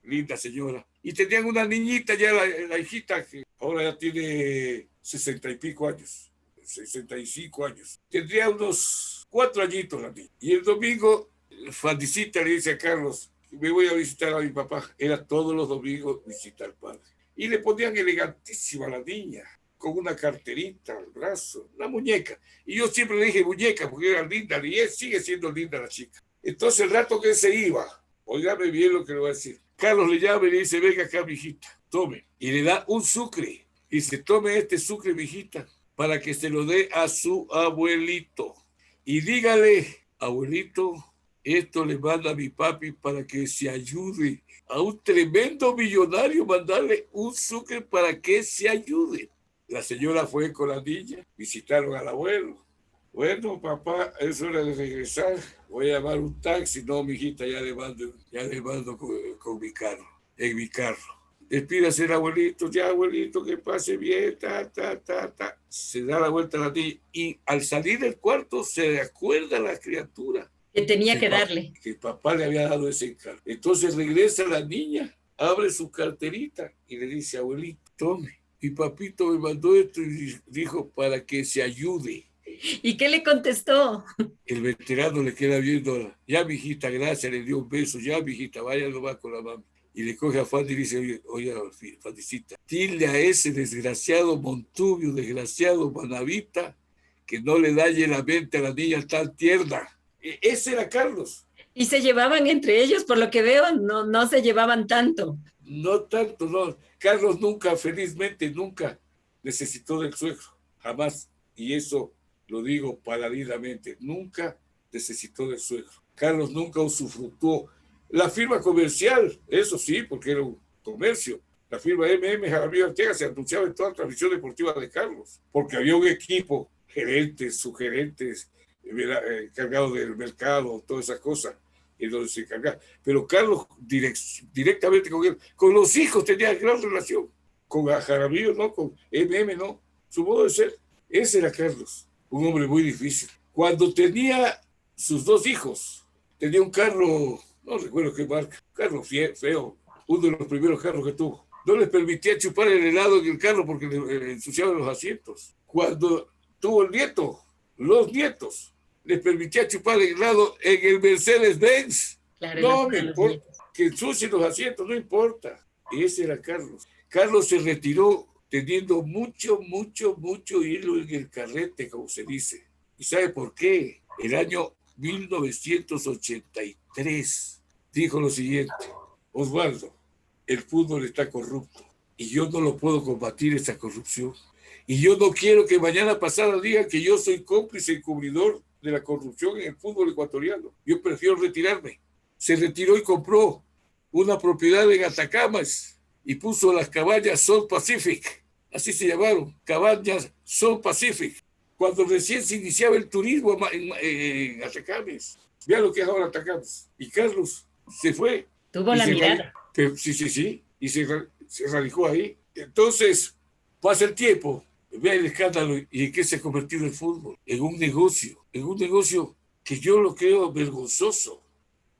linda señora. Y tenían una niñita ya, la hijita, que ahora ya tiene 60 y pico años, 65 años. Tendría unos 4 añitos la niña. Y el domingo, Fandicita le dice a Carlos, me voy a visitar a mi papá. Era todos los domingos visitar al padre. Y le ponían elegantísima a la niña, con una carterita al brazo, una muñeca. Y yo siempre le dije muñeca porque era linda, y sigue siendo linda la chica. Entonces el rato que se iba, óigame bien lo que le voy a decir, Carlos le llama y le dice, venga acá, mijita, tome. Y le da un sucre. Y dice, tome este sucre, mijita, para que se lo dé a su abuelito. Y dígale, abuelito, esto le manda a mi papi para que se ayude a un tremendo millonario, mandarle un sucre para que se ayude. La señora fue con la niña, visitaron al abuelo. Bueno, papá, es hora de regresar. Voy a llamar un taxi. No, mijita, ya le mando con mi carro, en mi carro. Despídase el abuelito, ya abuelito, que pase bien, Se da la vuelta a la niña y al salir del cuarto se acuerda la criatura Que tenía que darle. que el papá le había dado ese encargo. Entonces regresa la niña, abre su carterita y le dice, abuelito, tome. Mi papito me mandó esto y dijo para que se ayude. ¿Y qué le contestó? El veterano le queda viendo, ya mijita, gracias, le dio un beso, ya mijita, vaya nomás con la mami. Y le coge a Fanny y dice, oye, Fannycita, dile a ese desgraciado Montubio, desgraciado Manavita, que no le dañe la mente a la niña tan tierna. Ese era Carlos. Y se llevaban entre ellos, por lo que veo, no se llevaban tanto. No tanto, no. Carlos nunca, felizmente, nunca necesitó del suegro, jamás. Y eso lo digo paladinamente, nunca necesitó del suegro. Carlos nunca usufructuó. La firma comercial, eso sí, porque era un comercio. La firma Jaramillo Arteaga se anunciaba en toda la transmisión deportiva de Carlos, porque había un equipo, gerentes, subgerentes, encargados del mercado, todas esas cosas, en donde se encargaba. Pero Carlos directamente con él, con los hijos tenía gran relación, con Jaramillo no, con no, su modo de ser. Ese era Carlos, un hombre muy difícil. Cuando tenía sus 2 hijos, tenía un carro, no recuerdo qué marca, un carro feo, uno de los primeros carros que tuvo. No les permitía chupar el helado en el carro porque le ensuciaban los asientos. Cuando tuvo los nietos, les permitía chupar el helado en el Mercedes-Benz. Claro, no me importa, que ensucien los asientos, no importa. Ese era Carlos. Carlos se retiró teniendo mucho hilo en el carrete, como se dice. ¿Y sabe por qué? El año 1983 dijo lo siguiente: Osvaldo, el fútbol está corrupto y yo no lo puedo combatir, esa corrupción. Y yo no quiero que mañana pasado digan que yo soy cómplice y cubridor de la corrupción en el fútbol ecuatoriano. Yo prefiero retirarme. Se retiró y compró una propiedad en Atacamas y puso las cabañas Sol Pacific. Así se llamaron, cabañas Sol Pacific. Cuando recién se iniciaba el turismo en Atacames. Vean lo que es ahora Atacames. Y Carlos se fue. Tuvo la mirada. Sí. Y se radicó ahí. Entonces, pasa el tiempo, ve el escándalo y en qué se ha convertido el fútbol. En un negocio que yo lo creo vergonzoso.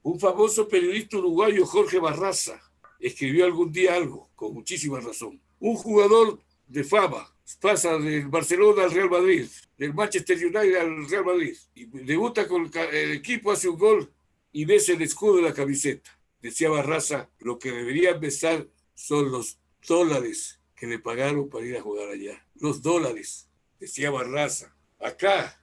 Un famoso periodista uruguayo, Jorge Barraza, escribió algún día algo, con muchísima razón. Un jugador de fama pasa del Barcelona al Real Madrid, del Manchester United al Real Madrid, y debuta con el equipo, hace un gol y besa el escudo de la camiseta. Decía Barraza, lo que deberían besar son los dólares que le pagaron para ir a jugar allá. Los dólares, decía Barraza. Acá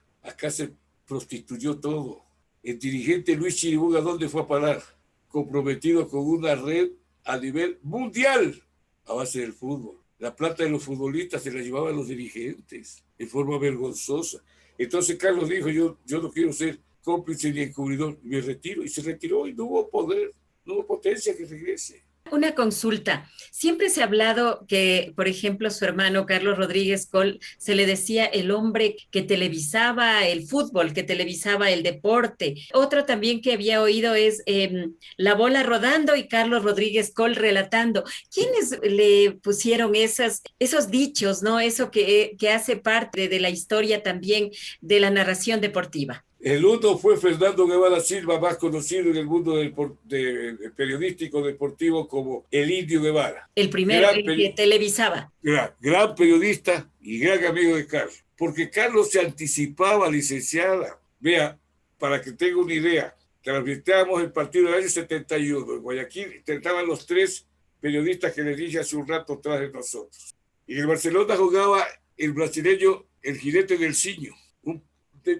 se prostituyó todo. El dirigente Luis Chiriboga, ¿dónde fue a parar? Comprometido con una red a nivel mundial a base del fútbol. La plata de los futbolistas se la llevaban los dirigentes de forma vergonzosa. Entonces Carlos dijo, yo no quiero ser cómplice ni encubridor, me retiro. Y se retiró y no hubo poder, no hubo potencia que regrese. Una consulta. Siempre se ha hablado que, por ejemplo, su hermano Carlos Rodríguez Coll se le decía el hombre que televisaba el fútbol, que televisaba el deporte. Otro también que había oído es la bola rodando y Carlos Rodríguez Coll relatando. ¿Quiénes le pusieron esos dichos, no? Eso que hace parte de la historia también de la narración deportiva. El uno fue Fernando Guevara Silva, más conocido en el mundo periodístico deportivo como el Indio Guevara. El primero, el que televisaba. Gran periodista y gran amigo de Carlos. Porque Carlos se anticipaba, licenciada. Vea, para que tenga una idea, transmitíamos el partido del año 71. En Guayaquil estaban los 3 periodistas que les dije hace un rato atrás de nosotros. Y en el Barcelona jugaba el brasileño, el jinete del Ciño, un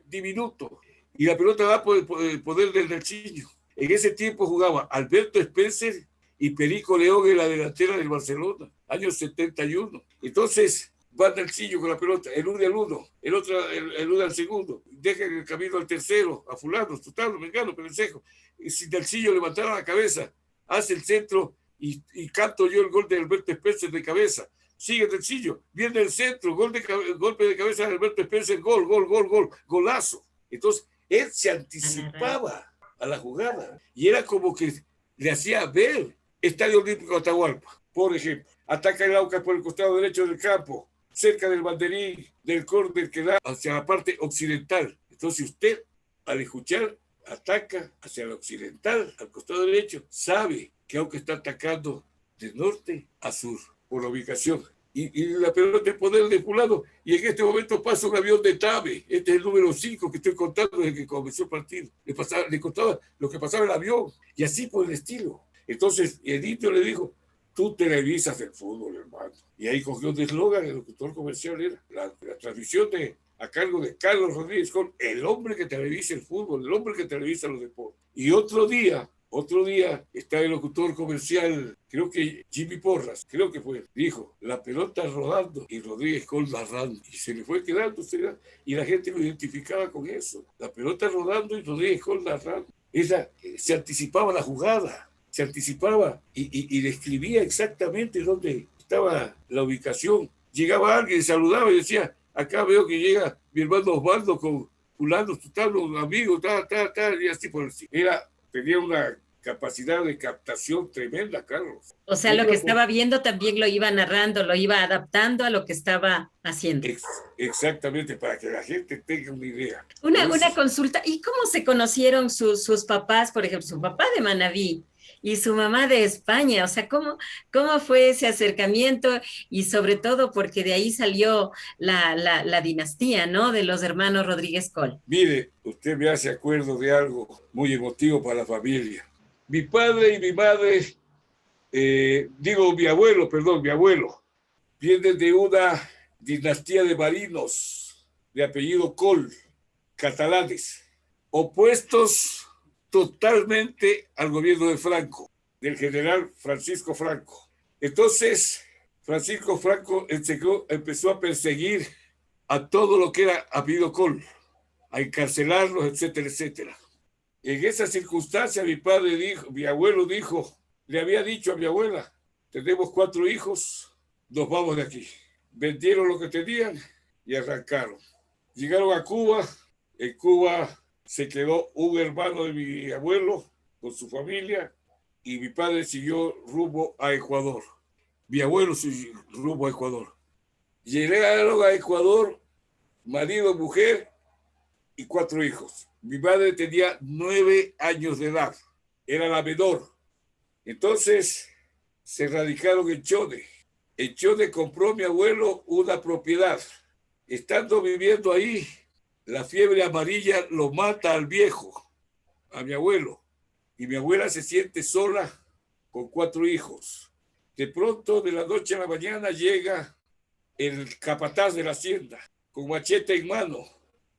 diminuto. Y la pelota va por el poder del Nelsinho. En ese tiempo jugaba Alberto Spencer y Perico León en la delantera del Barcelona, año 71. Entonces va Nelsinho con la pelota, el uno al uno, el otro el uno al segundo, deja el camino al tercero, a fulano, tutano, mengano, perencejo. Y si Nelsinho levantara la cabeza, hace el centro y canto yo el gol de Alberto Spencer de cabeza. Sigue Nelsinho, viene el centro, golpe de cabeza de Alberto Spencer, golazo. Entonces, él se anticipaba a la jugada y era como que le hacía ver Estadio Olímpico Atahualpa, por ejemplo. Ataca el Aucas por el costado derecho del campo, cerca del banderín del córner que da hacia la parte occidental. Entonces usted, al escuchar, ataca hacia la occidental, al costado derecho, sabe que Aucas está atacando de norte a sur por la ubicación. Y la pelota de poder de fulano, y en este momento pasa un avión de TAVE, este es el número 5 que estoy contando desde que comenzó el partido, le contaba lo que pasaba en el avión, y así por el estilo. Entonces el Indio le dijo, tú televisas el fútbol, hermano, y ahí cogió un eslogan, el locutor comercial era la transmisión a cargo de Carlos Rodríguez Col, el hombre que televisa el fútbol, el hombre que televisa los deportes. Y otro día está el locutor comercial, creo que Jimmy Porras, creo que fue, dijo, la pelota rodando y Rodríguez Col narrando. Y se le fue quedando, y la gente lo identificaba con eso. La pelota rodando y Rodríguez Col narrando. Se anticipaba la jugada, se anticipaba y describía exactamente dónde estaba la ubicación. Llegaba alguien, saludaba y decía, acá veo que llega mi hermano Osvaldo con fulano, un amigo, y así por el estilo. Tenía una capacidad de captación tremenda, Carlos. O sea, lo que estaba viendo también lo iba narrando, lo iba adaptando a lo que estaba haciendo. Exactamente, para que la gente tenga una idea. Una consulta, ¿y cómo se conocieron sus papás, por ejemplo, su papá de Manabí y su mamá de España? O sea, ¿cómo fue ese acercamiento? Y sobre todo porque de ahí salió la dinastía, ¿no? De los hermanos Rodríguez Col. Mire, usted me hace acuerdo de algo muy emotivo para la familia. Mi padre y mi madre, mi abuelo, viene de una dinastía de marinos de apellido Col, catalanes, opuestos totalmente al gobierno de Franco, del general Francisco Franco. Entonces, Francisco Franco empezó a perseguir a todo lo que era apellido Col, a encarcelarlos, etcétera, etcétera. En esa circunstancia, mi abuelo dijo, le había dicho a mi abuela, tenemos 4 hijos, nos vamos de aquí. Vendieron lo que tenían y arrancaron. Llegaron a Cuba, en Cuba se quedó un hermano de mi abuelo con su familia y mi padre siguió rumbo a Ecuador. Mi abuelo siguió rumbo a Ecuador. Llegaron a Ecuador, marido, mujer y 4 hijos. Mi madre tenía 9 años de edad, era la menor. Entonces se radicaron en Chone. En Chone compró mi abuelo una propiedad. Estando viviendo ahí, la fiebre amarilla lo mata al viejo, a mi abuelo. Y mi abuela se siente sola con 4 hijos. De pronto, de la noche a la mañana, llega el capataz de la hacienda con machete en mano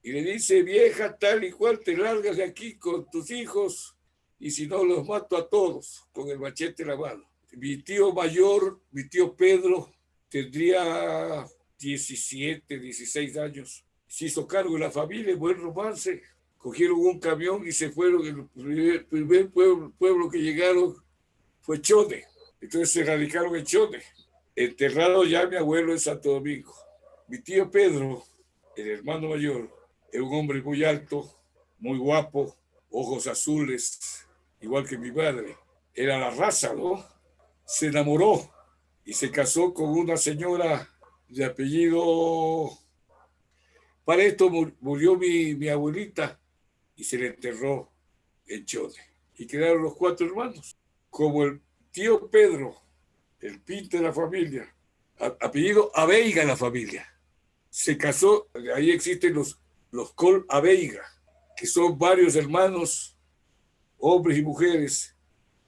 y le dice, vieja tal y cual, te largas de aquí con tus hijos y si no los mato a todos, con el machete en la mano. Mi tío mayor, mi tío Pedro, tendría 17, 16 años. Se hizo cargo de la familia, buen romance. Cogieron un camión y se fueron. El primer pueblo que llegaron fue Chone. Entonces se radicaron en Chone. Enterrado ya mi abuelo en Santo Domingo. Mi tío Pedro, el hermano mayor, era un hombre muy alto, muy guapo, ojos azules, igual que mi madre. Era la raza, ¿no? Se enamoró y se casó con una señora de apellido... Para esto murió mi abuelita y se le enterró en Chone. Y quedaron los 4 hermanos. Como el tío Pedro, el pinta de la familia, apellido Abeiga la familia, se casó, ahí existen los Col Abeiga, que son varios hermanos, hombres y mujeres,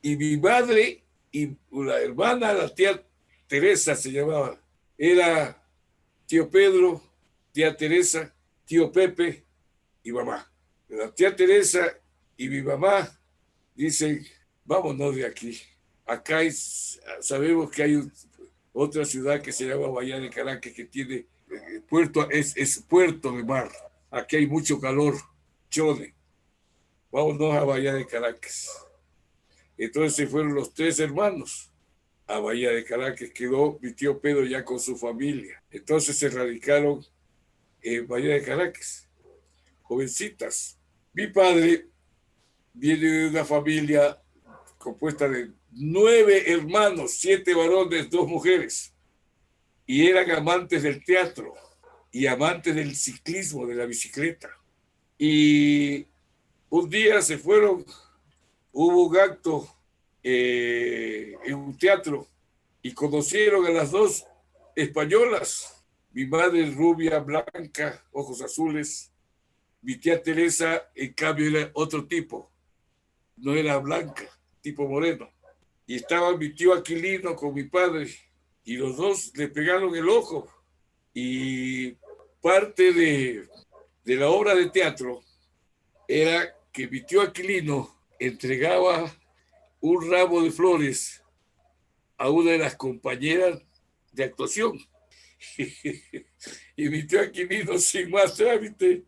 y mi madre y la hermana, la tía Teresa se llamaba, era tío Pedro, tía Teresa, tío Pepe y mamá. La tía Teresa y mi mamá dicen, vámonos de aquí. Acá sabemos que hay otra ciudad que se llama Bahía de Caracas, que tiene puerto, es puerto de mar. Aquí hay mucho calor, Chone. Vámonos a Bahía de Caracas. Entonces se fueron los 3 hermanos a Bahía de Caracas. Quedó mi tío Pedro ya con su familia. Entonces se radicaron en Bahía de Caracas, jovencitas. Mi padre viene de una familia compuesta de 9 hermanos, 7 varones, 2 mujeres, y eran amantes del teatro y amantes del ciclismo, de la bicicleta. Y un día se fueron, hubo un acto en un teatro y conocieron a las 2 españolas. Mi madre rubia, blanca, ojos azules. Mi tía Teresa, en cambio, era otro tipo. No era blanca, tipo moreno. Y estaba mi tío Aquilino con mi padre y los 2 le pegaron el ojo. Y parte de la obra de teatro era que mi tío Aquilino entregaba un ramo de flores a una de las compañeras de actuación. Y mi tío Aquilino, sin más trámite,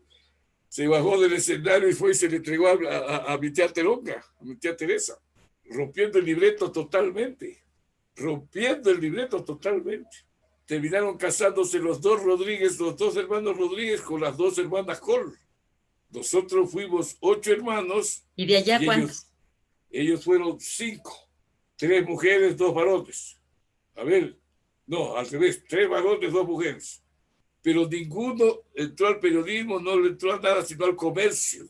se bajó del escenario y fue y se le entregó a mi tía Teronga, a mi tía Teresa, rompiendo el libreto totalmente. Terminaron casándose los 2 Rodríguez, los 2 hermanos Rodríguez con las 2 hermanas Col. Nosotros fuimos 8 hermanos. ¿Y de allá cuántos? Ellos fueron 5. 3 mujeres, 2 varones. A ver, no, al revés, 3 varones, 2 mujeres. Pero ninguno entró al periodismo, no le entró a nada, sino al comercio,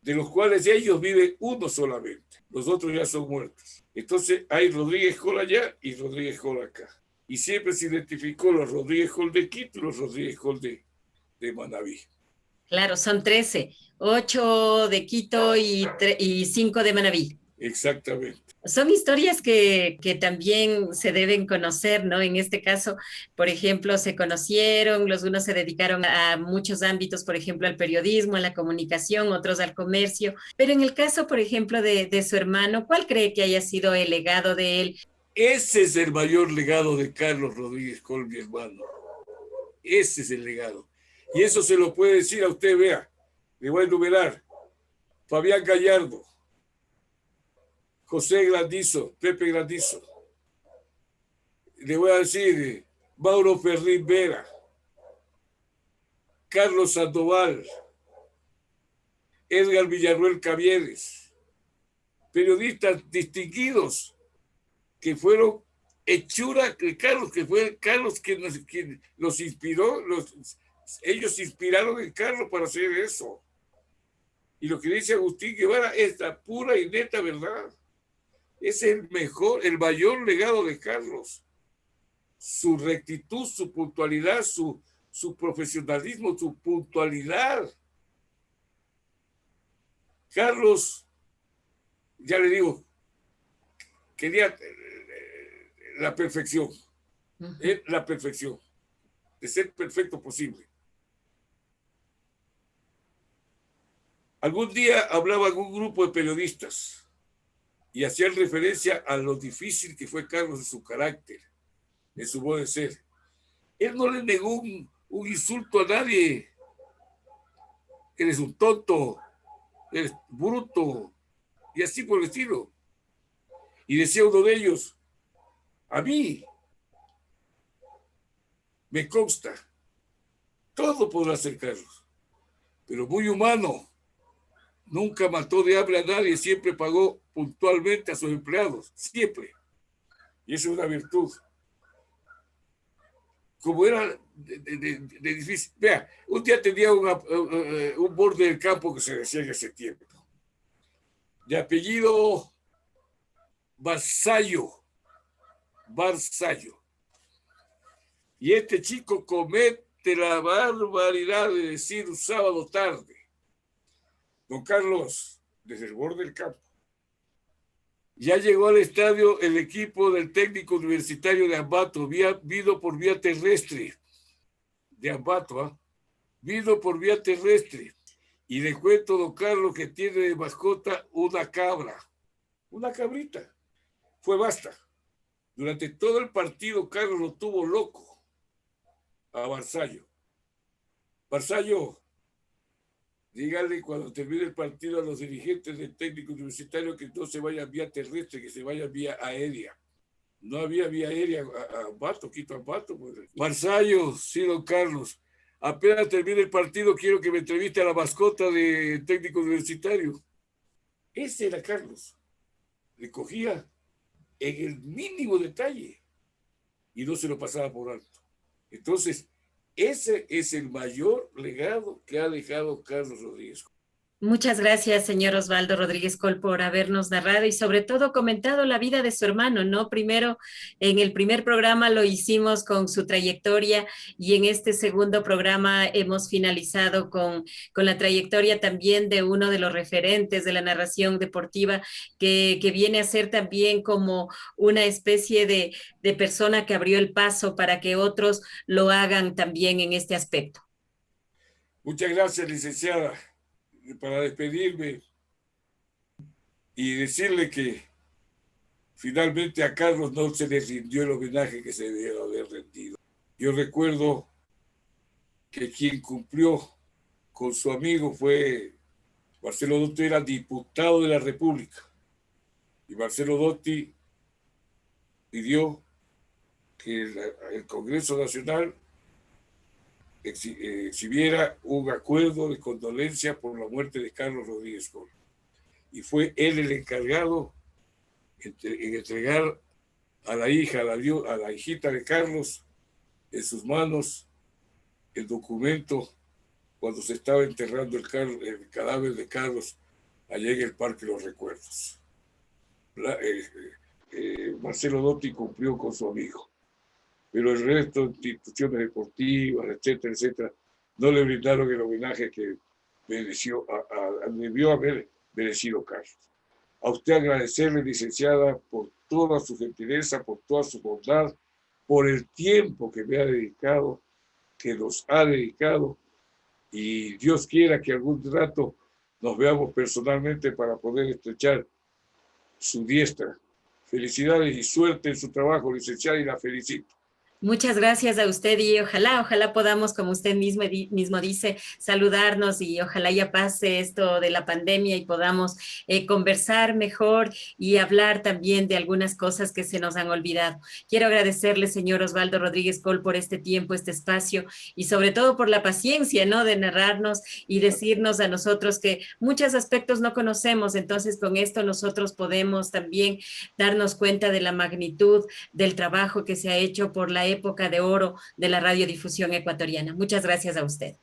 de los cuales ellos viven uno solamente. Los otros ya son muertos. Entonces hay Rodríguez Col allá y Rodríguez Col acá. Y siempre se identificó los Rodríguez Col de Quito y los Rodríguez Col de Manabí. Claro, son 13, 8 de Quito y 5 de Manabí. Exactamente. Son historias que también se deben conocer, ¿no? En este caso, por ejemplo, se conocieron, los unos se dedicaron a muchos ámbitos, por ejemplo, al periodismo, a la comunicación, otros al comercio. Pero en el caso, por ejemplo, de su hermano, ¿cuál cree que haya sido el legado de él? Ese es el mayor legado de Carlos Rodríguez Col, mi hermano. Ese es el legado. Y eso se lo puede decir a usted, vea. Le voy a enumerar. Fabián Gallardo, José Grandizo, Pepe Grandizo. Le voy a decir Mauro Ferrín Vera, Carlos Sandoval, Edgar Villarruel Cavieres, periodistas distinguidos que fueron hechura de Carlos, que fue Carlos quien los inspiró, ellos inspiraron en Carlos para hacer eso. Y lo que dice Agustín Guevara es la pura y neta verdad. Es el mayor legado de Carlos. Su rectitud, su puntualidad, su profesionalismo, su puntualidad. Carlos, ya le digo, quería la perfección. La perfección. De ser perfecto posible. Algún día hablaba con un grupo de periodistas y hacían referencia a lo difícil que fue Carlos en su carácter, en su modo de ser. Él no le negó un insulto a nadie. Eres un tonto, eres bruto, y así por el estilo. Y decía uno de ellos, a mí me consta, todo podrá ser Carlos, pero muy humano. Nunca mató de hambre a nadie, siempre pagó puntualmente a sus empleados, siempre. Y eso es una virtud. Como era de difícil. Vea, un día tenía un borde del campo que se decía en ese tiempo, de apellido Barzallo. Y este chico comete la barbaridad de decir un sábado tarde: don Carlos, desde el borde del campo, ya llegó al estadio el equipo del técnico universitario de Ambato, vino por vía terrestre, de Ambato, vino por vía terrestre. Y le cuento, don Carlos, que tiene de mascota una cabra, una cabrita. Fue basta. Durante todo el partido, Carlos lo tuvo loco a Barzallo. Barzallo, dígale cuando termine el partido a los dirigentes del técnico universitario que no se vayan vía terrestre, que se vayan vía aérea. No había vía aérea a Ambato, Quito Ambato. Barzallo, sí, don Carlos. Apenas termine el partido, quiero que me entreviste a la mascota del técnico universitario. Ese era Carlos. Le cogía en el mínimo detalle y no se lo pasaba por alto. Entonces, ese es el mayor legado que ha dejado Carlos Rodríguez. Muchas gracias, señor Osvaldo Rodríguez Coll, por habernos narrado y sobre todo comentado la vida de su hermano, ¿no? Primero, en el primer programa lo hicimos con su trayectoria y en este segundo programa hemos finalizado con la trayectoria también de uno de los referentes de la narración deportiva que viene a ser también como una especie de persona que abrió el paso para que otros lo hagan también en este aspecto. Muchas gracias, licenciada. Para despedirme y decirle que finalmente a Carlos no se le rindió el homenaje que se debe haber rendido. Yo recuerdo que quien cumplió con su amigo fue Marcelo Dotti, era diputado de la República, y Marcelo Dotti pidió que el Congreso Nacional exhibiera un acuerdo de condolencia por la muerte de Carlos Rodríguez Coll. Y fue él el encargado en entregar a la hijita de Carlos, en sus manos, el documento cuando se estaba enterrando el cadáver de Carlos allá en el Parque Los Recuerdos. Marcelo Dotti cumplió con su amigo, pero el resto de instituciones deportivas, etcétera, etcétera, no le brindaron el homenaje que debió haber merecido Carlos. A usted agradecerle, licenciada, por toda su gentileza, por toda su bondad, por el tiempo que me ha dedicado, que nos ha dedicado, y Dios quiera que algún rato nos veamos personalmente para poder estrechar su diestra. Felicidades y suerte en su trabajo, licenciada, y la felicito. Muchas gracias a usted y ojalá podamos, como usted mismo dice, saludarnos y ojalá ya pase esto de la pandemia y podamos conversar mejor y hablar también de algunas cosas que se nos han olvidado. Quiero agradecerle, señor Osvaldo Rodríguez Coll, por este tiempo, este espacio y sobre todo por la paciencia, ¿no?, de narrarnos y decirnos a nosotros que muchos aspectos no conocemos, entonces con esto nosotros podemos también darnos cuenta de la magnitud del trabajo que se ha hecho por la época de oro de la radiodifusión ecuatoriana. Muchas gracias a usted.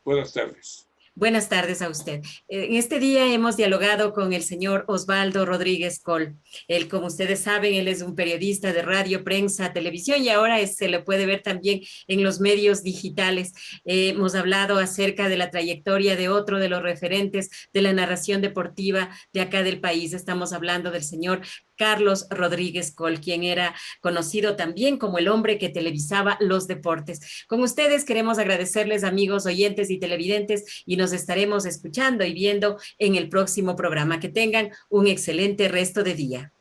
Buenas tardes. Buenas tardes a usted. En este día hemos dialogado con el señor Osvaldo Rodríguez Coll. Él, como ustedes saben, él es un periodista de radio, prensa, televisión y ahora se le puede ver también en los medios digitales. Hemos hablado acerca de la trayectoria de otro de los referentes de la narración deportiva de acá del país. Estamos hablando del señor Carlos Rodríguez Coll, quien era conocido también como el hombre que televisaba los deportes. Con ustedes queremos agradecerles, amigos oyentes y televidentes, y nos estaremos escuchando y viendo en el próximo programa. Que tengan un excelente resto de día.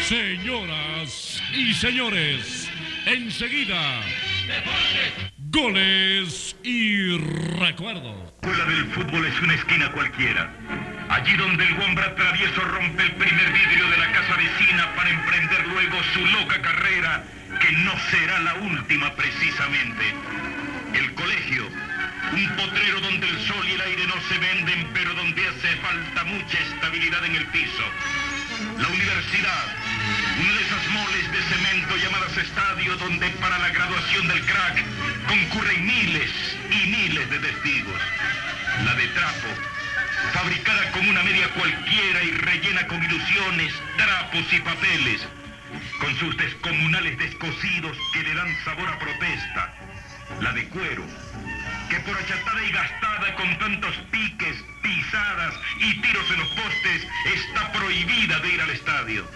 Señoras y señores, enseguida, goles y recuerdos. La escuela del fútbol es una esquina cualquiera. Allí donde el Wambra travieso rompe el primer vidrio de la casa vecina para emprender luego su loca carrera, que no será la última precisamente. El colegio, un potrero donde el sol y el aire no se venden, pero donde hace falta mucha estabilidad en el piso. La universidad, Una de esas moles de cemento llamadas estadio donde para la graduación del crack concurren miles y miles de testigos. La de trapo, fabricada con una media cualquiera y rellena con ilusiones, trapos y papeles, con sus descomunales descosidos que le dan sabor a protesta. La de cuero, que por achatada y gastada con tantos piques, pisadas y tiros en los postes, está prohibida de ir al estadio.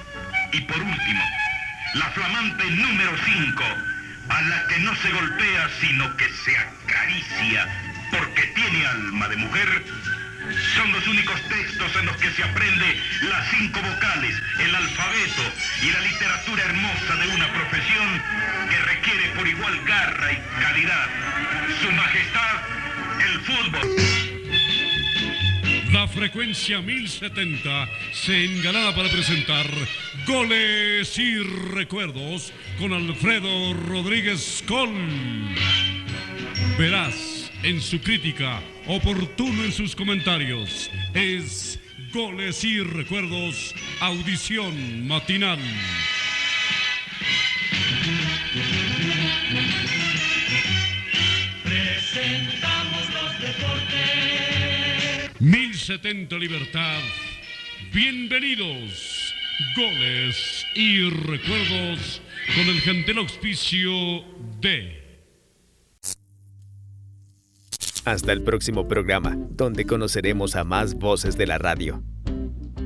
Y por último, la flamante número 5, a la que no se golpea sino que se acaricia porque tiene alma de mujer, son los únicos textos en los que se aprende las 5 vocales, el alfabeto y la literatura hermosa de una profesión que requiere por igual garra y calidad. Su Majestad, el fútbol. La frecuencia 1070 se engalana para presentar Goles y Recuerdos con Alfredo Rodríguez Col. Veraz en su crítica, oportuno en sus comentarios. Es Goles y Recuerdos, audición matinal. Presentamos los deportes. 1070 Libertad. Bienvenidos. Goles y Recuerdos con el gentil auspicio de... Hasta el próximo programa, donde conoceremos a más voces de la radio.